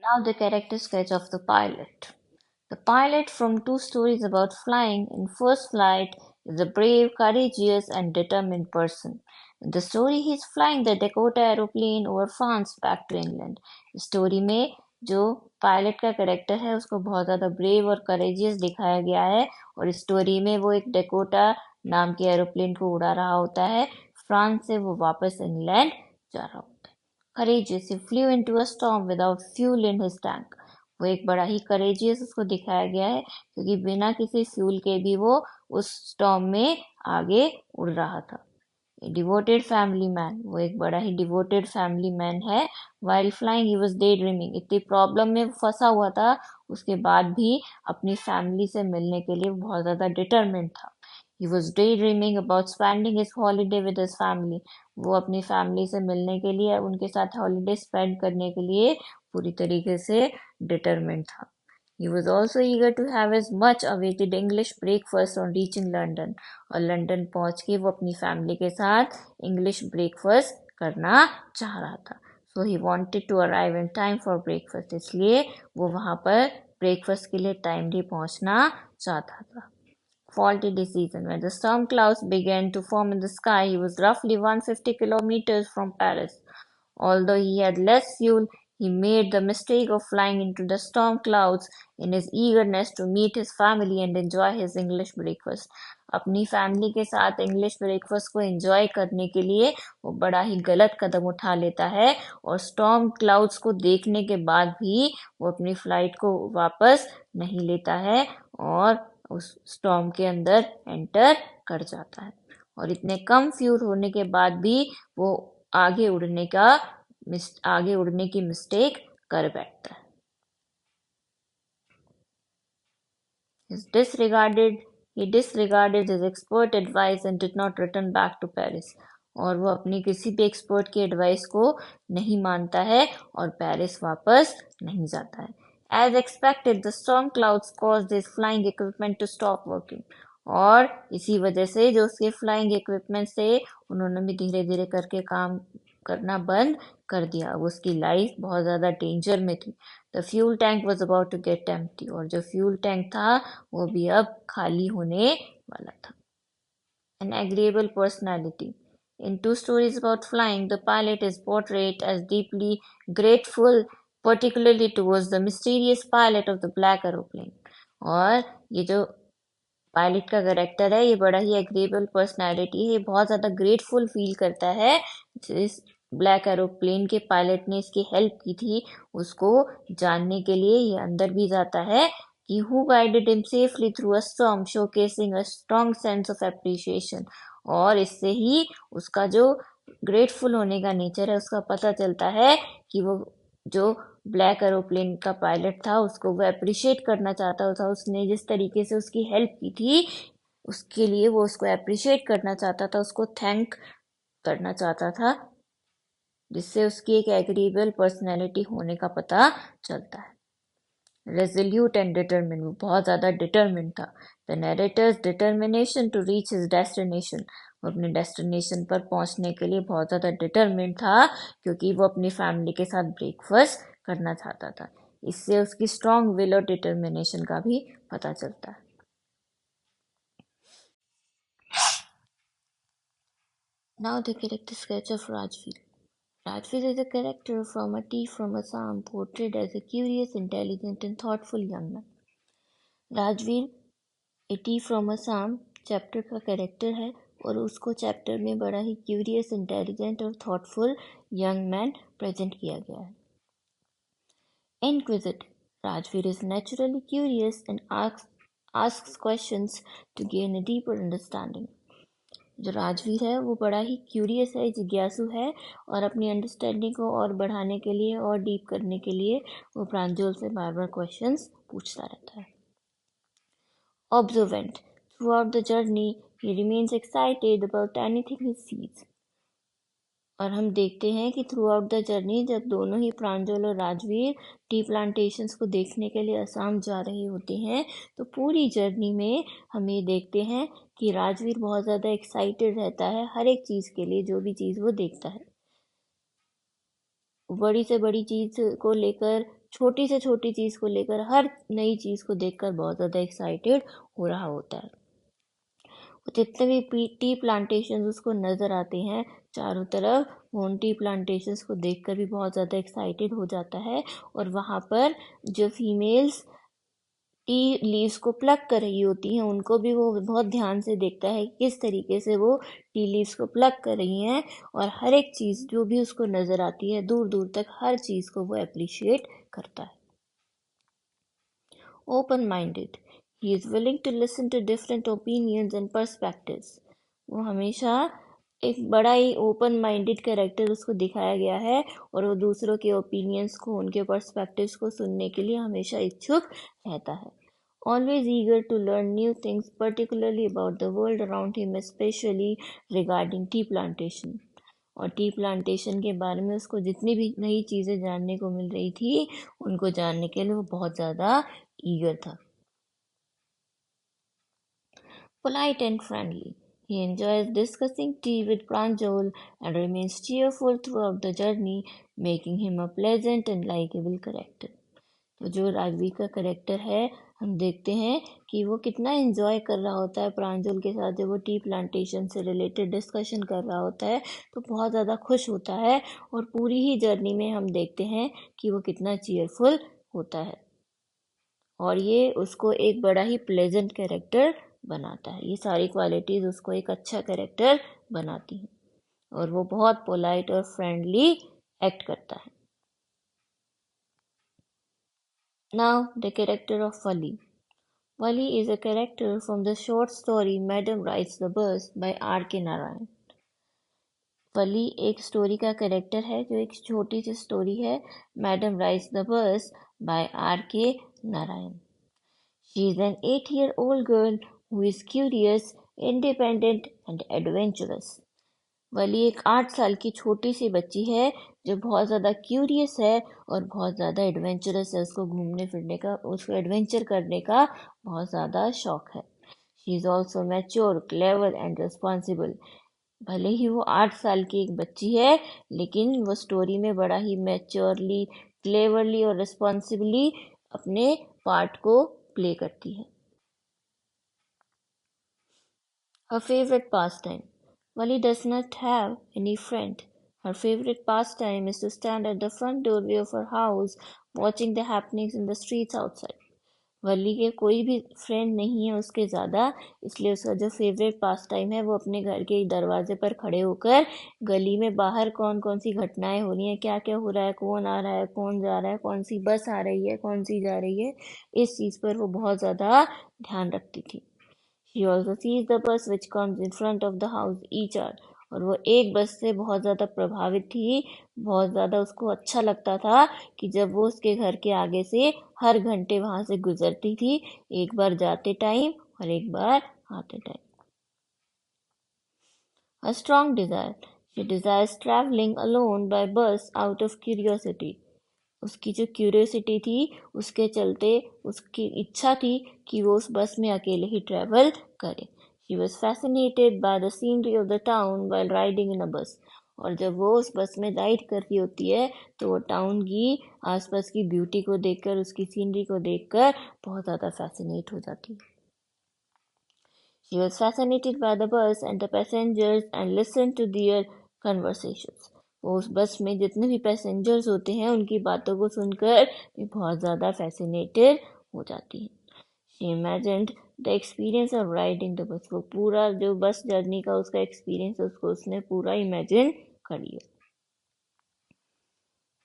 [SPEAKER 1] Now the character sketch of the pilot. The pilot, from two stories about flying in first flight, is a brave, courageous, and determined person. In the story, he is flying the Dakota aeroplane over France back to England. Story में जो pilot का character है उसको बहुत ज़्यादा brave और courageous दिखाया गया है, और स्टोरी में वो एक डेकोटा नाम के एरोप्लेन को उड़ा रहा होता है, फ्रांस से वो वापस इंग्लैंड जा रहा होता है। Courageous, he flew into a storm without fuel in his tank. वो एक बड़ा ही करेजियस उसको दिखाया गया है, क्योंकि बिना किसी फ्यूल के भी वो उस स्टॉर्म में आगे उड़ रहा था। डिवोटेड फैमिली मैन, वो एक बड़ा ही डिवोटेड फैमिली मैन है। While flying he was day dreaming, इतनी प्रॉब्लम में फंसा हुआ था, उसके बाद भी अपनी फैमिली से मिलने के लिए बहुत ज़्यादा डिटरमिन्ड था। He was daydreaming about spending his holiday with his family. वो अपनी फैमिली से मिलने के लिए, उनके साथ हॉलीडे स्पेंड करने के लिए पूरी तरीके से डिटरमिन्ड था। He was also eager to have his much awaited English breakfast on reaching London. और लंदन पहुंच के वो अपनी फैमिली के साथ इंग्लिश ब्रेकफास्ट करना चाह रहा था। So he wanted to arrive in time for breakfast. इसलिए वो वहाँ पर ब्रेकफास्ट के लिए टाइमली पहुंचना चाहता था। Faulty decision. When the storm clouds began to form in the sky, he was roughly 150 kilometers from Paris. Although he had less fuel, he made the mistake of flying into the storm clouds in his eagerness to meet his family and enjoy his English breakfast. अपनी family के साथ English breakfast को enjoy करने के लिए वो बड़ा ही गलत कदम उठा लेता है, और स्टॉर्म क्लाउड्स को देखने के बाद भी वो अपनी फ्लाइट को वापस नहीं लेता है और उस स्टॉर्म के अंदर एंटर कर जाता है, और इतने कम फ्यूल होने के बाद भी वो आगे उड़ने की मिस्टेक कर बैठता है। He disregarded his expert advice and did not return back to Paris. और वो अपनी किसी भी एक्सपर्ट की एडवाइस को नहीं मानता है और पेरिस वापस नहीं जाता है। As expected, the storm clouds caused his flying equipment to stop working. और इसी वजह से जो उसके फ्लाइंग इक्विपमेंट थे उन्होंने भी धीरे धीरे करके काम करना बंद कर दिया। अब उसकी लाइफ बहुत ज़्यादा डेंजर में थी। The fuel tank was about to get empty, और जो फ्यूल टैंक था वो भी अब खाली होने वाला था। An agreeable personality. In two stories about flying, the pilot is portrayed as deeply grateful, particularly towards the mysterious pilot of the black aeroplane. और ये जो पायलट का करेक्टर है ये बड़ा ही एग्रीएबल पर्सनालिटी है, बहुत ज़्यादा ग्रेटफुल फील करता है। जिस ब्लैक एरोप्लेन के पायलट ने इसकी हेल्प की थी उसको जानने के लिए ये अंदर भी जाता है कि who guided him safely through a storm, showcasing a strong sense of appreciation. और इससे ही उसका जो ग्रेटफुल होने का नेचर है उसका पता चलता है कि वो जो ब्लैक एरोप्लेन का पायलट था उसको वो अप्रिशिएट करना चाहता था, उसने जिस तरीके से उसकी हेल्प की थी उसके लिए वो उसको अप्रिशिएट करना चाहता था, उसको थैंक करना चाहता था, जिससे उसकी एक एग्रीएबल पर्सनैलिटी होने का पता चलता है। रेजोल्यूट एंड डिटरमिन, वो बहुत ज़्यादा डिटरमिन था। The narrator's determination to reach his destination, वो अपने डेस्टिनेशन पर पहुंचने के लिए बहुत ज़्यादा डिटरमिन था, क्योंकि वो अपनी फैमिली के साथ ब्रेकफास्ट करना चाहता था। इससे उसकी स्ट्रॉन्ग विल और डिटर्मिनेशन का भी पता चलता है। Now the character sketch of Rajveer. Rajveer is a character from A Tea from Assam, portrayed as a curious, intelligent, and thoughtful young man. Rajveer A Tea from Assam chapter का character है, और उसको chapter में बड़ा ही curious, intelligent और thoughtful young man present किया गया है। Inquisitive, Rajveer is naturally curious and asks questions to gain a deeper understanding. जो राजवीर है वो बड़ा ही क्यूरियस है, जिज्ञासु है और अपनी अंडरस्टैंडिंग को और बढ़ाने के लिए और डीप करने के लिए वो प्रांजल से बार बार क्वेश्चंस पूछता रहता है। Observant, throughout the journey he remains excited about anything he sees. और हम देखते हैं कि थ्रू आउट द जर्नी जब दोनों ही प्रांजल और राजवीर टी प्लांटेशंस को देखने के लिए असम जा रहे होते हैं तो पूरी जर्नी में हम ये देखते हैं कि राजवीर बहुत ज़्यादा एक्साइटेड रहता है हर एक चीज़ के लिए, जो भी चीज़ वो देखता है। बड़ी से बड़ी चीज़ को लेकर, छोटी से छोटी चीज़ को लेकर, हर नई चीज़ को देखकर बहुत ज़्यादा एक्साइटेड हो रहा होता है। जितने भी टी प्लांटेशन उसको नज़र आते हैं चारों तरफ, वो उन टी प्लांटेशंस को देखकर भी बहुत ज़्यादा एक्साइटेड हो जाता है। और वहाँ पर जो फीमेल्स टी लीव्स को प्लग कर रही होती हैं उनको भी वो बहुत ध्यान से देखता है किस तरीके से वो टी लीव्स को प्लग कर रही हैं, और हर एक चीज़ जो भी उसको नज़र आती है दूर दूर तक हर चीज़ को वो अप्रिशिएट करता है। Open-minded, he is willing to listen to different opinions and perspectives. वो हमेशा एक बड़ा ही ओपन माइंडेड कैरेक्टर उसको दिखाया गया है और वो दूसरों के ओपिनियंस को, उनके पर्सपेक्टिव्स को सुनने के लिए हमेशा इच्छुक रहता है। Always eager to learn new things, particularly about the world around him, especially regarding tea plantation. और टी प्लांटेशन के बारे में उसको जितनी भी नई चीज़ें जानने को मिल रही थी उनको जानने के लिए वो बहुत ज़्यादा ईगर था। Polite and friendly, he enjoys discussing tea with Pranjal and remains cheerful throughout the journey, making him a pleasant and likable character. तो जो राजवीर का करेक्टर है हम देखते हैं कि वो कितना एंजॉय कर रहा होता है प्रांजल के साथ जब वो टी प्लांटेशन से रिलेटेड डिस्कशन कर रहा होता है तो बहुत ज़्यादा खुश होता है। और पूरी ही जर्नी में हम देखते हैं कि वो कितना चीयरफुल होता है और ये उसको एक बड़ा ही प्लेजेंट कैरेक्टर बनाता है। ये सारी क्वालिटीज़ उसको एक अच्छा कैरेक्टर बनाती हैं और वो बहुत पोलाइट और फ्रेंडली एक्ट करता है। Now the character of Wali. Wali is a character from the short story Madam Rides the Bus by R.K. Narayan. वली एक स्टोरी का कैरेक्टर है जो एक छोटी सी स्टोरी है, madam rides the bus by R.K. Narayan. She is an 8-year-old girl who is curious, independent and adventurous. वली एक 8 साल की छोटी सी बच्ची है जो बहुत ज़्यादा क्यूरियस है और बहुत ज़्यादा एडवेंचरस है। उसको घूमने फिरने का, उसको एडवेंचर करने का बहुत ज़्यादा शौक है। She is also mature, clever and responsible. भले ही वो 8 साल की एक बच्ची है लेकिन वो स्टोरी में बड़ा ही मैच्योरली, क्लेवरली और रिस्पॉन्सिबली अपने पार्ट को प्ले करती है। Her favorite pastime. Wali does not have any friend. Her favorite pastime is to stand at the front doorway of her house, watching the happenings in the streets outside. वली के कोई भी friend नहीं है उसके ज़्यादा, इसलिए उसका जो फेवरेट पास टाइम है वो अपने घर के दरवाजे पर खड़े होकर गली में बाहर कौन कौन सी घटनाएं हो रही हैं, क्या क्या हो रहा है, कौन आ रहा है, कौन जा रहा है, कौन सी बस आ रही है, कौन सी जा रही है, इस चीज़ पर वो बहुत ज़्यादा ध्यान रखती थी। She also sees the bus which comes in front of the house each hour. और वो एक बस से बहुत ज़्यादा प्रभावित थी, बहुत ज़्यादा उसको अच्छा लगता था कि जब वो उसके घर के आगे से हर घंटे वहाँ से गुजरती थी, एक बार जाते टाइम और एक बार आते time. A strong desire. She desires traveling alone by bus out of curiosity. उसकी जो क्यूरियोसिटी थी उसके चलते उसकी इच्छा थी कि वो उस बस में अकेले ही ट्रेवल करे। She was fascinated by the scenery of the town while riding in a bus. और जब वो उस बस में राइड कर रही होती है तो वो टाउन की आसपास की ब्यूटी को देखकर, उसकी सीनरी को देखकर बहुत ज़्यादा फैसिनेट हो जाती है। She was fascinated by the bus and the passengers and listened to their conversations. वो उस बस में जितने भी पैसेंजर्स होते हैं उनकी बातों को सुनकर भी बहुत ज़्यादा फैसिनेटेड हो जाती है। She imagined the experience of riding the bus. वो पूरा जो बस जर्नी का उसका एक्सपीरियंस उसको उसने पूरा इमेजिन कर लिया.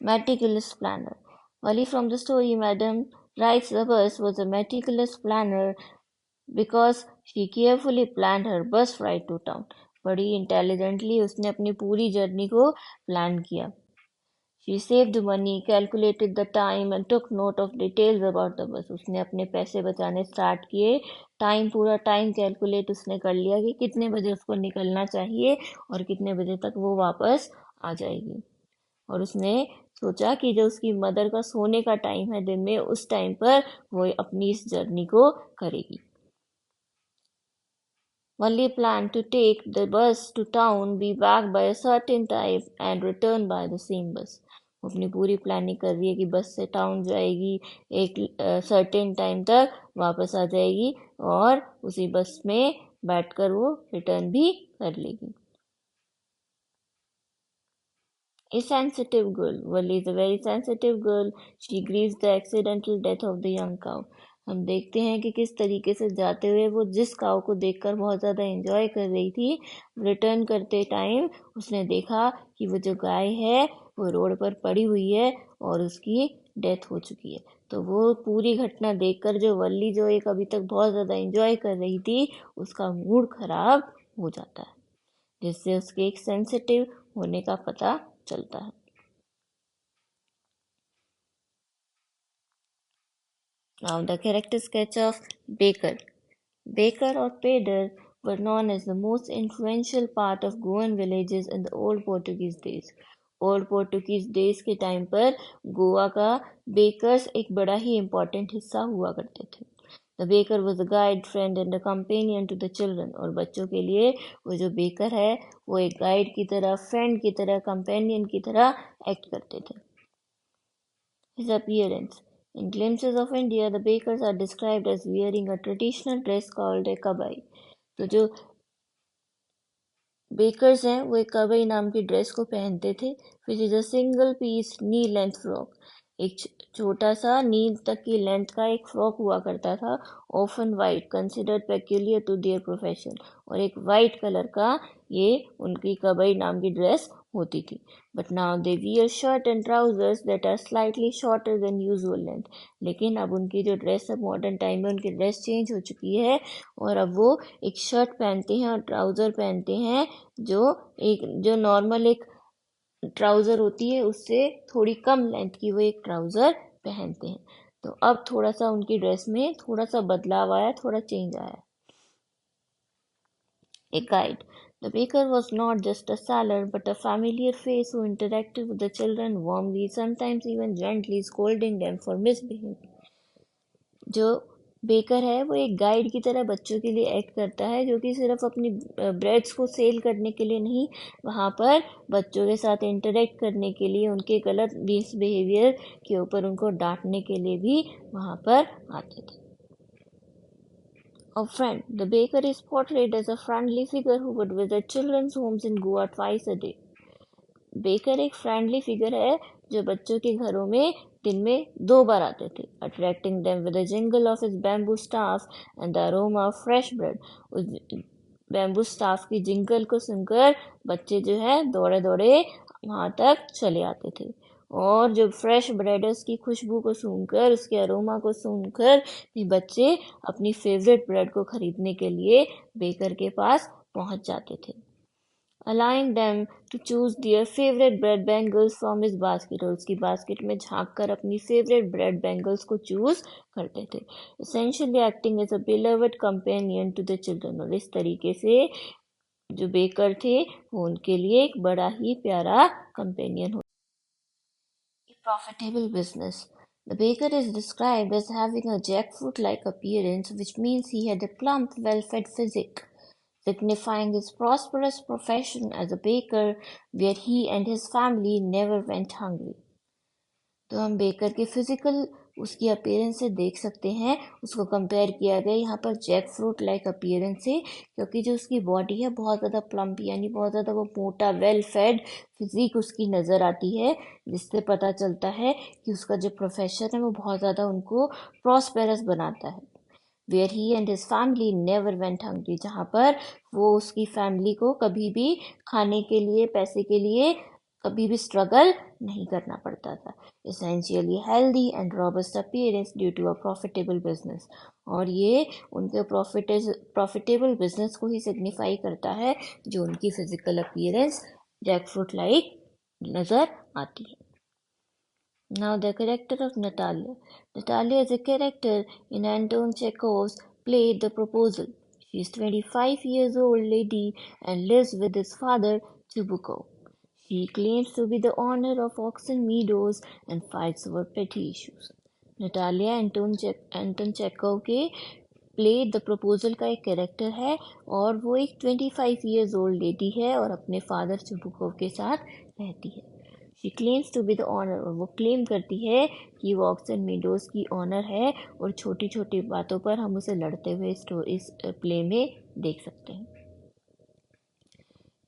[SPEAKER 1] Meticulous planner. Wally from the story Madam Rides the Bus was a meticulous planner because she carefully planned her bus ride to town. बड़ी इंटेलिजेंटली उसने अपनी पूरी जर्नी को प्लान किया. She saved money, calculated the time and took note of details about the bus. उसने अपने पैसे बचाने स्टार्ट किए. पूरा टाइम कैलकुलेट उसने कर लिया कि कितने बजे उसको निकलना चाहिए और कितने बजे तक वो वापस आ जाएगी. और उसने सोचा कि जो उसकी मदर का सोने का टाइम है दिन में, उस टाइम पर वो अपनी इस जर्नी को करेगी. Only planned to take the bus to town, be back by a certain time and return by the same bus. वो अपनी पूरी प्लानिंग कर रही है कि बस से टाउन जाएगी, एक सर्टेन टाइम तक वापस आ जाएगी और उसी बस में बैठकर वो रिटर्न भी कर लेगी. A sensitive girl. Wally is a very sensitive girl. She grieves the accidental death of the young cow. हम देखते हैं कि किस तरीके से जाते हुए वो जिस काव को देखकर बहुत ज़्यादा एंजॉय कर रही थी, रिटर्न करते टाइम उसने देखा कि वो जो गाय है वो रोड पर पड़ी हुई है और उसकी डेथ हो चुकी है. तो वो पूरी घटना देखकर जो वल्ली जो एक अभी तक बहुत ज़्यादा एंजॉय कर रही थी, उसका मूड खराब हो जाता है, जिससे उसके एक सेंसिटिव होने का पता चलता है. Now the character sketch of Baker. Baker or Pader were known as the most influential part of Goan villages in the old Portuguese days. Old Portuguese days के टाइम पर गोवा का बेकर्स एक बड़ा ही इम्पोर्टेंट हिस्सा हुआ करते थे. The baker was a guide friend and a companion to the children. और बच्चों के लिए वो जो बेकर है वो एक गाइड की तरह, फ्रेंड की तरह, कंपेनियन की तरह एक्ट करते थे. His appearance. In glimpses of India, the bakers are described as wearing a traditional dress called a kabai. तो जो बेकर्स हैं वो एक कबई नाम की ड्रेस को पहनते थे, which is a single piece knee length frock. एक छोटा सा नी तक की लेंथ का एक फ्रॉक हुआ करता था, often white, considered peculiar to their profession. और एक वाइट कलर का ये उनकी कबई नाम की ड्रेस होती थी. But now they wear shirt and trousers that are slightly shorter than usual length. लेकिन अब उनकी जो ड्रेस है मॉडर्न टाइम में उनकी ड्रेस चेंज हो चुकी है और अब वो एक शर्ट पहनते हैं और ट्राउज़र पहनते हैं जो नॉर्मल एक ट्राउज़र होती है उससे थोड़ी कम लेंथ की वो एक ट्राउज़र पहनते हैं. तो अब थोड़ा सा उनकी ड्रेस में थोड़ा सा बदलाव आया, थोड़ा चेंज आया. A guide. The baker was not just a seller, but a familiar face who interacted with the children warmly, sometimes even gently, scolding them for misbehaving. जो बेकर है वो एक गाइड की तरह बच्चों के लिए एक्ट करता है, जो कि सिर्फ अपनी ब्रेड्स को सेल करने के लिए नहीं, वहाँ पर बच्चों के साथ इंटरेक्ट करने के लिए, उनके गलत मिसबिहेवियर के ऊपर उनको डांटने के लिए भी वहाँ पर आते थे. A friend. The baker is portrayed as a friendly figure who would visit children's homes in Goa twice a day. Baker एक फ्रेंडली फिगर है जो बच्चों के घरों में दिन में 2 बार आते थे. Attracting them with the jingle of his bamboo staff and the aroma of fresh bread. उस बैम्बू स्टाफ की जिंगल को सुनकर बच्चे जो है दौड़े दौड़े वहाँ तक चले आते थे. और जो फ्रेश ब्रेड है उसकी खुशबू को सूंघकर, उसके अरोमा को सूंघकर भी बच्चे अपनी फेवरेट ब्रेड को खरीदने के लिए बेकर के पास पहुँच जाते थे. allowing them to choose their favorite bread bangles from his basket. और उसकी बास्केट में झांक कर अपनी फेवरेट ब्रेड बैंगल्स को चूज करते थे. essentially acting as a beloved companion to the children. और इस तरीके से जो बेकर थे वो उनके लिए एक बड़ा ही प्यारा कंपेनियन हो. Profitable business. The baker is described as having a jackfruit-like appearance, which means he had a plump, well-fed physique, signifying his prosperous profession as a baker, where he and his family never went hungry. तो हम baker के physical उसकी appearance से देख सकते हैं, उसको compare किया गया यहाँ पर जैक फ्रूट लाइक अपीयरेंस से, क्योंकि जो उसकी बॉडी है बहुत ज़्यादा प्लम्प यानी बहुत ज़्यादा वो मोटा वेल फेड फिजिक उसकी नज़र आती है, जिससे पता चलता है कि उसका जो प्रोफेशन है वो बहुत ज़्यादा उनको प्रॉस्पेरस बनाता है. where he and his family never went hungry, जहाँ पर वो उसकी फैमिली को कभी भी खाने के लिए, पैसे के लिए कभी भी स्ट्रगल नहीं करना पड़ता था. Essentially healthy and robust appearance due to a profitable business. और ये उनके प्रॉफिटेबल बिजनेस को ही सिग्निफाई करता है, जो उनकी फिजिकल अपीयरेंस जैकफ्रूट लाइक नजर आती है. Now the character of Natalia. Natalia is a character in Anton Chekhov's play The Proposal. She is 25 years old lady and lives with his father Chubukov. She claims to be the owner of Oxen Meadows and fights over petty issues. Natalia Anton Chekhov के play the proposal का एक character है और वो एक 25 years old lady है और अपने फादर चुबुकोव के साथ रहती है. She claims to be the owner, और वो क्लेम करती है कि वो ऑक्सन मीडोज की ऑनर है और छोटी छोटी बातों पर हम उसे लड़ते हुए इस प्ले में देख सकते हैं.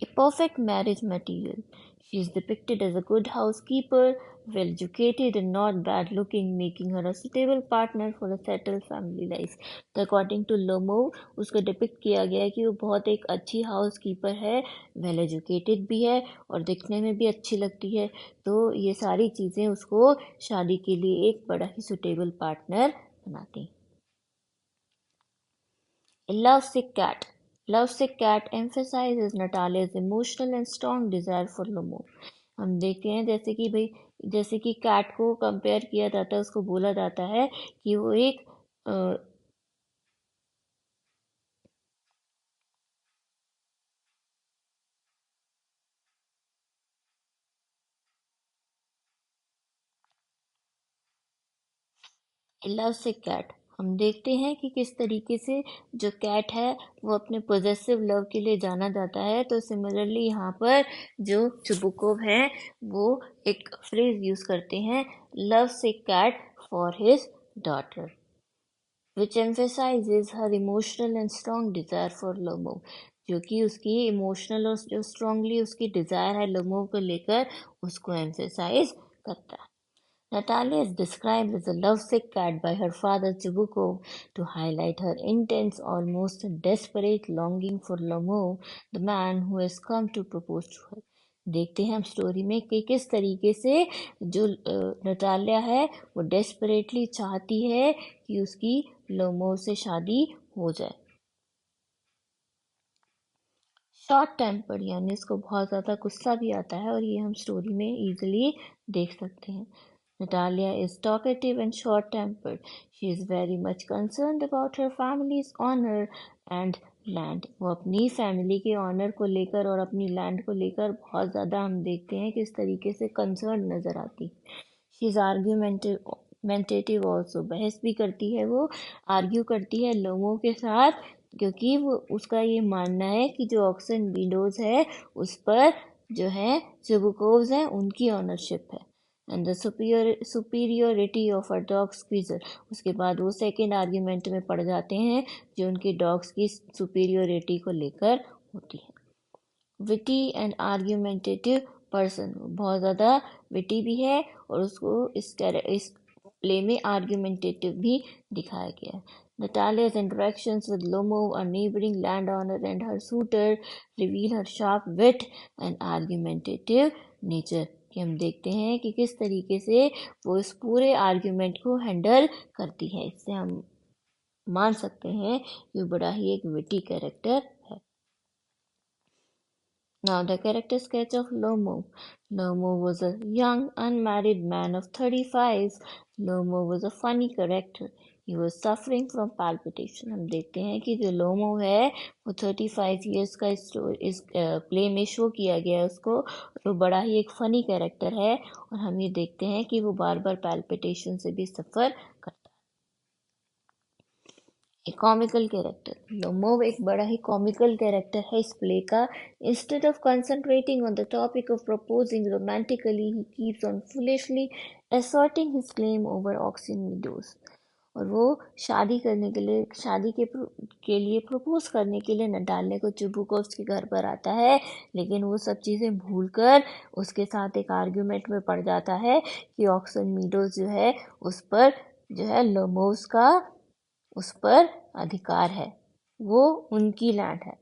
[SPEAKER 1] A perfect marriage material. She is depicted as a good housekeeper, well educated and not bad looking, making her a suitable partner for a settled family life. तो अकॉर्डिंग टू लोमो उसको डिपिक्ट किया गया है कि वो बहुत एक अच्छी हाउस कीपर है, वेल एजुकेटेड भी है और दिखने में भी अच्छी लगती है. तो ये सारी चीज़ें उसको शादी के लिए एक बड़ा ही सुटेबल पार्टनर बनाती. A lovesick cat. Lovesick cat emphasizes Natalia's emotional and strong desire for Lomo. हम देखते हैं जैसे कि कैट को कंपेयर किया जाता है, उसको बोला जाता है कि वो एक लवसिक कैट. हम देखते हैं कि किस तरीके से जो कैट है वो अपने पोजेसिव लव के लिए जाना जाता है. तो सिमिलरली यहाँ पर जो चुबुकोव है वो एक फ्रेज यूज करते हैं, love sick cat for his daughter, which emphasises her emotional and strong desire for Lomov, जो कि उसकी इमोशनल और जो स्ट्रांगली उसकी डिजायर है लोमो को लेकर उसको एम्फेसाइज करता है. Natalia is described as a lovesick cat by her father Chibukov to highlight her intense, almost desperate longing for Lomo, the man who has come to propose to her. देखते हैं हम story में कि किस तरीके से जो नटालिया है वो डेस्परेटली चाहती है कि उसकी लोमो से शादी हो जाए. शॉर्ट टेम्पर्ड यानी इसको बहुत ज़्यादा गुस्सा भी आता है और ये हम स्टोरी में इजीली देख सकते हैं. Natalia is talkative and short-tempered. She is very much concerned about her family's honor and land. वो अपनी फैमिली के ऑनर को लेकर और अपनी लैंड को लेकर बहुत ज़्यादा हम देखते हैं किस तरीके से कंसर्न नज़र आती. She is argumentative also. बहस भी करती है, वो आर्ग्यू करती है लोगों के साथ, क्योंकि वो उसका ये मानना है कि जो ऑक्सन विडोज है उस पर जो है चुबुकोव्स हैं उनकी ऑनरशिप है. And the superiority of a dog squeezer. उसके बाद वो सेकेंड आर्ग्यूमेंट में पड़ जाते हैं जो उनके डॉग्स की सुपीरियोरिटी को लेकर होती है. विटी एंड आर्ग्यूमेंटेटिव पर्सन, बहुत ज़्यादा विटी भी है और उसको इस प्ले में आर्ग्यूमेंटेटिव भी दिखाया गया है. Natalia's interactions with Lomo, a neighboring landowner, and her suitor reveal her sharp wit and argumentative nature. कि हम देखते हैं कि किस तरीके से वो इस पूरे आर्ग्यूमेंट को हैंडल करती है. इससे हम मान सकते हैं कि वो बड़ा ही एक विटी कैरेक्टर है. Now the character sketch of Lomo. Lomo was a young unmarried man of 35. Lomo was a funny character. He was suffering from palpitation. हम देखते हैं कि जो लोमो है वो 35 ईयर्स का इस प्ले में शो किया गया है उसको. वो बड़ा ही एक फनी कैरेक्टर है और हम ये देखते हैं कि वो बार बार पैल्पिटेशन से भी सफ़र करता है. एक कॉमिकल कैरेक्टर. लोमो एक बड़ा ही कॉमिकल कैरेक्टर है इस प्ले का. Instead of concentrating on the topic of proposing romantically he keeps on foolishly asserting his claim over auxin meadows. और वो शादी के लिए प्रपोज करने के लिए नटालिया को चुबुकोव्स के घर पर आता है, लेकिन वो सब चीज़ें भूलकर उसके साथ एक आर्ग्यूमेंट में पड़ जाता है कि ऑक्सन मीडोज जो है उस पर जो है लोमोस का उस पर अधिकार है, वो उनकी लैंड है।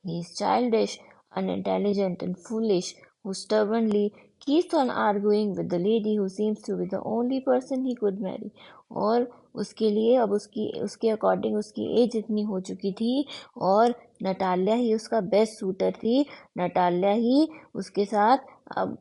[SPEAKER 1] He is childish, unintelligent, and foolish, who stubbornly keeps on arguing with the lady who seems to be the only person he could marry. और उसके लिए अब उसके अकॉर्डिंग उसकी एज इतनी हो चुकी थी और नटालिया ही उसका बेस्ट सूटर थी। नटालिया ही उसके साथ अब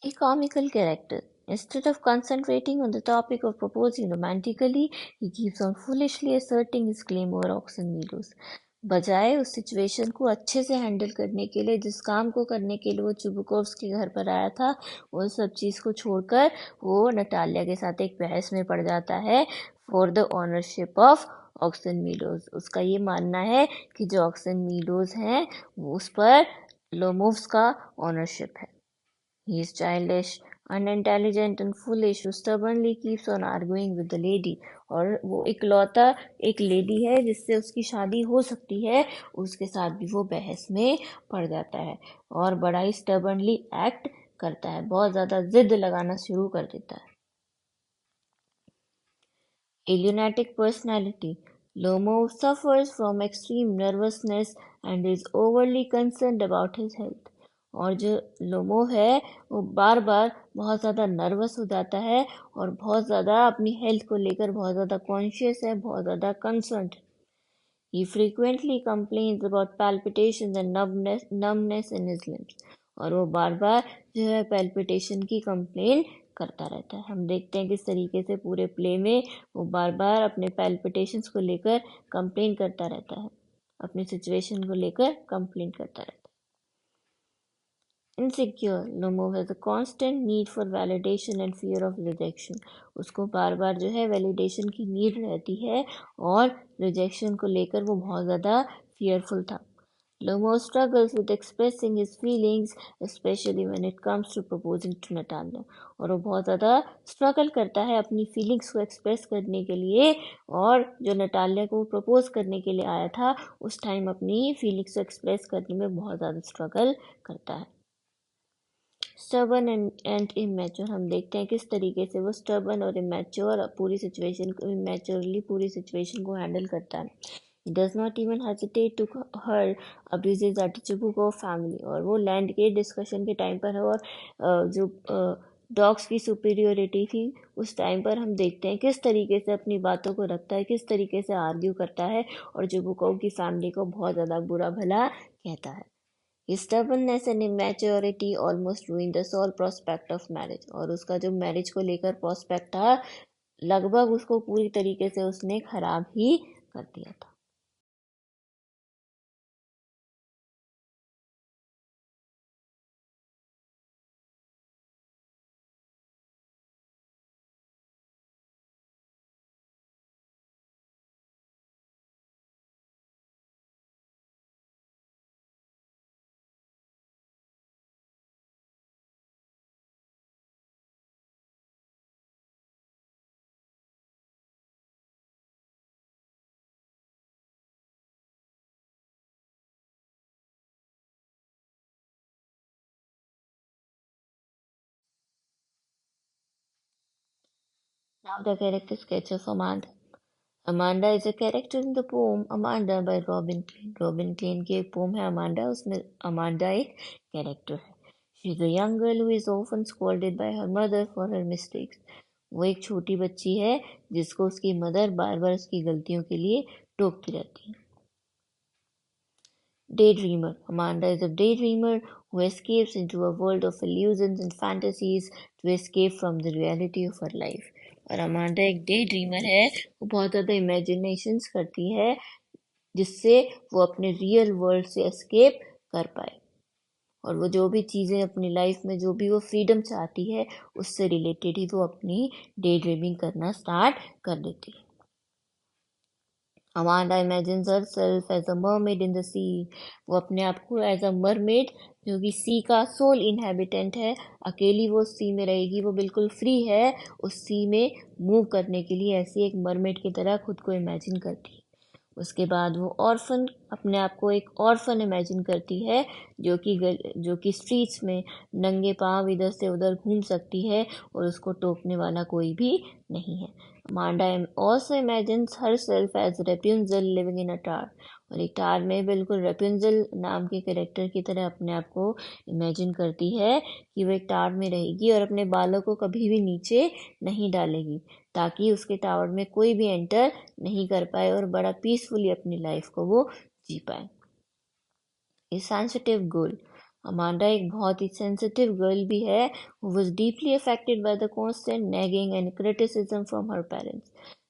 [SPEAKER 1] a comical character. Instead of concentrating on the topic of proposing romantically, he keeps on foolishly asserting his claim over Oxen Meadows. बजाय उस सिचुएशन को अच्छे से हैंडल करने के लिए, जिस काम को करने के लिए वो चुबुकोव्स के घर पर आया था, वो सब चीज़ को छोड़कर वो नटालिया के साथ एक बहस में पड़ जाता है for the ownership of Oxen Meadows. उसका ये मानना है कि जो ऑक्सन मीडोज हैं उस पर लोमोव्स का ओनरशिप है। He is childish, unintelligent and foolish who stubbornly keeps on arguing with the lady. और वो इकलौता एक लेडी है जिससे उसकी शादी हो सकती है, उसके साथ भी वो बहस में पड़ जाता है और बड़ा ही stubbornly एक्ट करता है, बहुत ज़्यादा जिद लगाना शुरू कर देता है। Alienatic personality. Lomo suffers from extreme nervousness and is overly concerned about his health. और जो लोमो है वो बार बार बहुत ज़्यादा नर्वस हो जाता है और बहुत ज़्यादा अपनी हेल्थ को लेकर बहुत ज़्यादा कॉन्शियस है, बहुत ज़्यादा concern. He frequently complains about palpitations and numbness in his limbs. और वो बार बार जो है पैल्पिटेशन की कंप्लेन करता रहता है। हम देखते हैं किस तरीके से पूरे प्ले में वो बार बार अपने पैल्पिटेशंस को लेकर कंप्लेन करता रहता है, अपनी सिचुएशन को लेकर कंप्लेन करता रहता है। Insecure, Lomov has a constant need for validation and fear of rejection. उसको बार बार जो है वैलिडेशन की नीड रहती है और रिजेक्शन को लेकर वो बहुत ज़्यादा फियरफुल था। Lomo struggles with expressing his feelings, especially when it comes to proposing to Natalia. और वो बहुत ज़्यादा स्ट्रगल करता है अपनी फीलिंग्स को एक्सप्रेस करने के लिए, और जो नटालिया को प्रपोज करने के लिए आया था उस टाइम अपनी फीलिंग्स को एक्सप्रेस करने में बहुत ज़्यादा स्ट्रगल करता है। स्टबन एंड इमेच्योर, हम देखते हैं किस तरीके से वो स्टबन और इमेच्योर पूरी सिचुएशन को इमेच्योरली पूरी सिचुएशन को हैंडल करता है। He does not even hesitate to hurl abuses at Chibuko family। और वो लैंड के डिस्कशन के टाइम पर है और जो डॉग्स की सुपीरियोरिटी थी उस टाइम पर हम देखते हैं किस तरीके से अपनी बातों को रखता है, किस तरीके से आर्ग्यू करता है और चिबुको की फैमिली को बहुत ज़्यादा बुरा भला कहता है। His stubbornness and immaturity almost ruined the sole prospect of marriage। और उसका जो मैरिज को लेकर प्रोस्पेक्ट था लगभग उसको पूरी तरीके से उसने खराब ही कर दिया था। Now the character sketch of Amanda. Amanda is a character in the poem Amanda by Robin Klein। Robin Klein की एक पोम है अमांडा, उसमें अमांडा एक कैरेक्टर है। She is a young girl who is often scolded by her mother for her mistakes। वो एक छोटी बच्ची है जिसको उसकी मदर बार बार उसकी गलतियों के लिए टोकती रहती है। Daydreamer. Amanda is a daydreamer who escapes into a world of illusions and fantasies to escape from the reality of her life। और अमांडा एक डे ड्रीमर है, वो बहुत ज़्यादा इमेजिनेशंस करती है जिससे वो अपने रियल वर्ल्ड से एस्केप कर पाए और वो जो भी चीज़ें अपनी लाइफ में जो भी वो फ्रीडम चाहती है उससे रिलेटेड ही वो अपनी डे ड्रीमिंग करना स्टार्ट कर देती है। Amanda imagines herself as a mermaid in the sea। वो अपने आप को एज अ मरमेड जो कि सी का सोल इनहेबिटेंट है, अकेली वो सी में रहेगी, वो बिल्कुल फ्री है उस सी में मूव करने के लिए, ऐसी एक मरमेड की तरह खुद को इमेजिन करती है। उसके बाद वो ऑर्फन, अपने आप को एक ऑर्फन इमेजिन करती है जो कि स्ट्रीट्स में नंगे पांव इधर से उधर घूम सकती है और उसको टोकने वाला कोई भी नहीं है। Amanda also imagines herself as Rapunzel living in a tower, और एक टार में बिल्कुल रेपुंजल नाम के कैरेक्टर की तरह अपने आप को इमेजिन करती है कि वो एक टावर में रहेगी और अपने बालों को कभी भी नीचे नहीं डालेगी, ताकि उसके टावर में कोई भी एंटर नहीं कर पाए और बड़ा पीसफुली अपनी लाइफ को वो जी पाए। ए सेंसिटिव गर्ल, अमांडा एक बहुत ही सेंसिटिव गर्ल भी है, who was deeply affected by the constant nagging and criticism from her parents,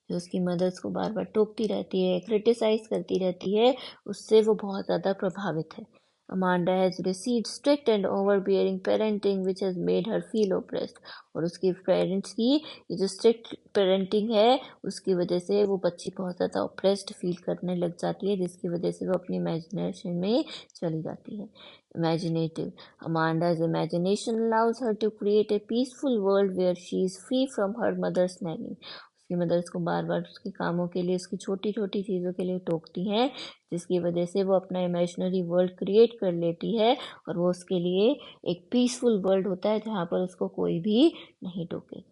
[SPEAKER 1] जो उसकी मदर्स को बार बार टोकती रहती है, क्रिटिसाइज करती रहती है, उससे वो बहुत ज़्यादा प्रभावित है। Amanda has received strict and overbearing parenting which has made her feel oppressed, और उसके पेरेंट्स की ये जो स्ट्रिक्ट पेरेंटिंग है उसकी वजह से वो बच्ची बहुत ज़्यादा ओप्रेस्ड फील करने लग जाती है, जिसकी वजह से वो अपनी इमेजिनेशन में चली जाती है। Imaginative, Amanda's imagination allows her to create a peaceful world where she is free from her mother's nagging. उसकी मदर उसको बार बार उसके कामों के लिए, उसकी छोटी छोटी चीज़ों के लिए टोकती हैं, जिसकी वजह से वो अपना इमेजिनरी वर्ल्ड क्रिएट कर लेती है और वो उसके लिए एक पीसफुल वर्ल्ड होता है जहाँ पर उसको कोई भी नहीं टोकेगा।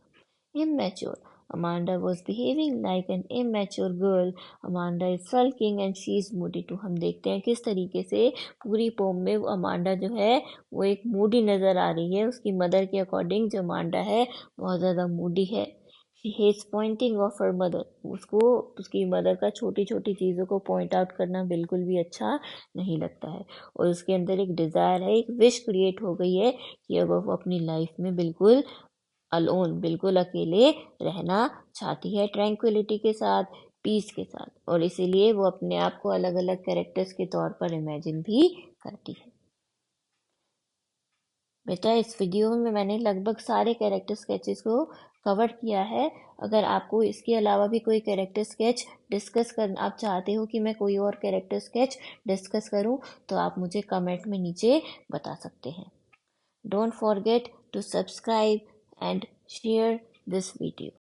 [SPEAKER 1] Immature, Amanda was behaving like an immature girl. Amanda is sulking and she is moody too. हम देखते हैं किस तरीके से पूरी पोम में वो अमांडा जो है वो एक मूडी नज़र आ रही है। उसकी मदर के अकॉर्डिंग जो अमांडा है बहुत ज़्यादा मूडी है। She hates pointing of her mother. उसको उसकी मदर का छोटी छोटी चीज़ों को पॉइंट आउट करना बिल्कुल भी अच्छा नहीं लगता है, और उसके अंदर एक डिज़ायर है, एक विश क्रिएट हो गई है कि अब वो अपनी लाइफ में बिल्कुल अलोन, बिल्कुल अकेले रहना चाहती है, ट्रैंक्विलिटी के साथ, पीस के साथ, और इसीलिए वो अपने आप को अलग अलग कैरेक्टर्स के तौर पर इमेजिन भी करती है। बेटा इस वीडियो में मैंने लगभग सारे कैरेक्टर स्केचेस को कवर किया है। अगर आपको इसके अलावा भी कोई कैरेक्टर स्केच डिस्कस कर आप चाहते हो कि मैं कोई और कैरेक्टर स्केच डिस्कस करूं, तो आप मुझे कमेंट में नीचे बता सकते हैं। Don't forget to subscribe and share this video.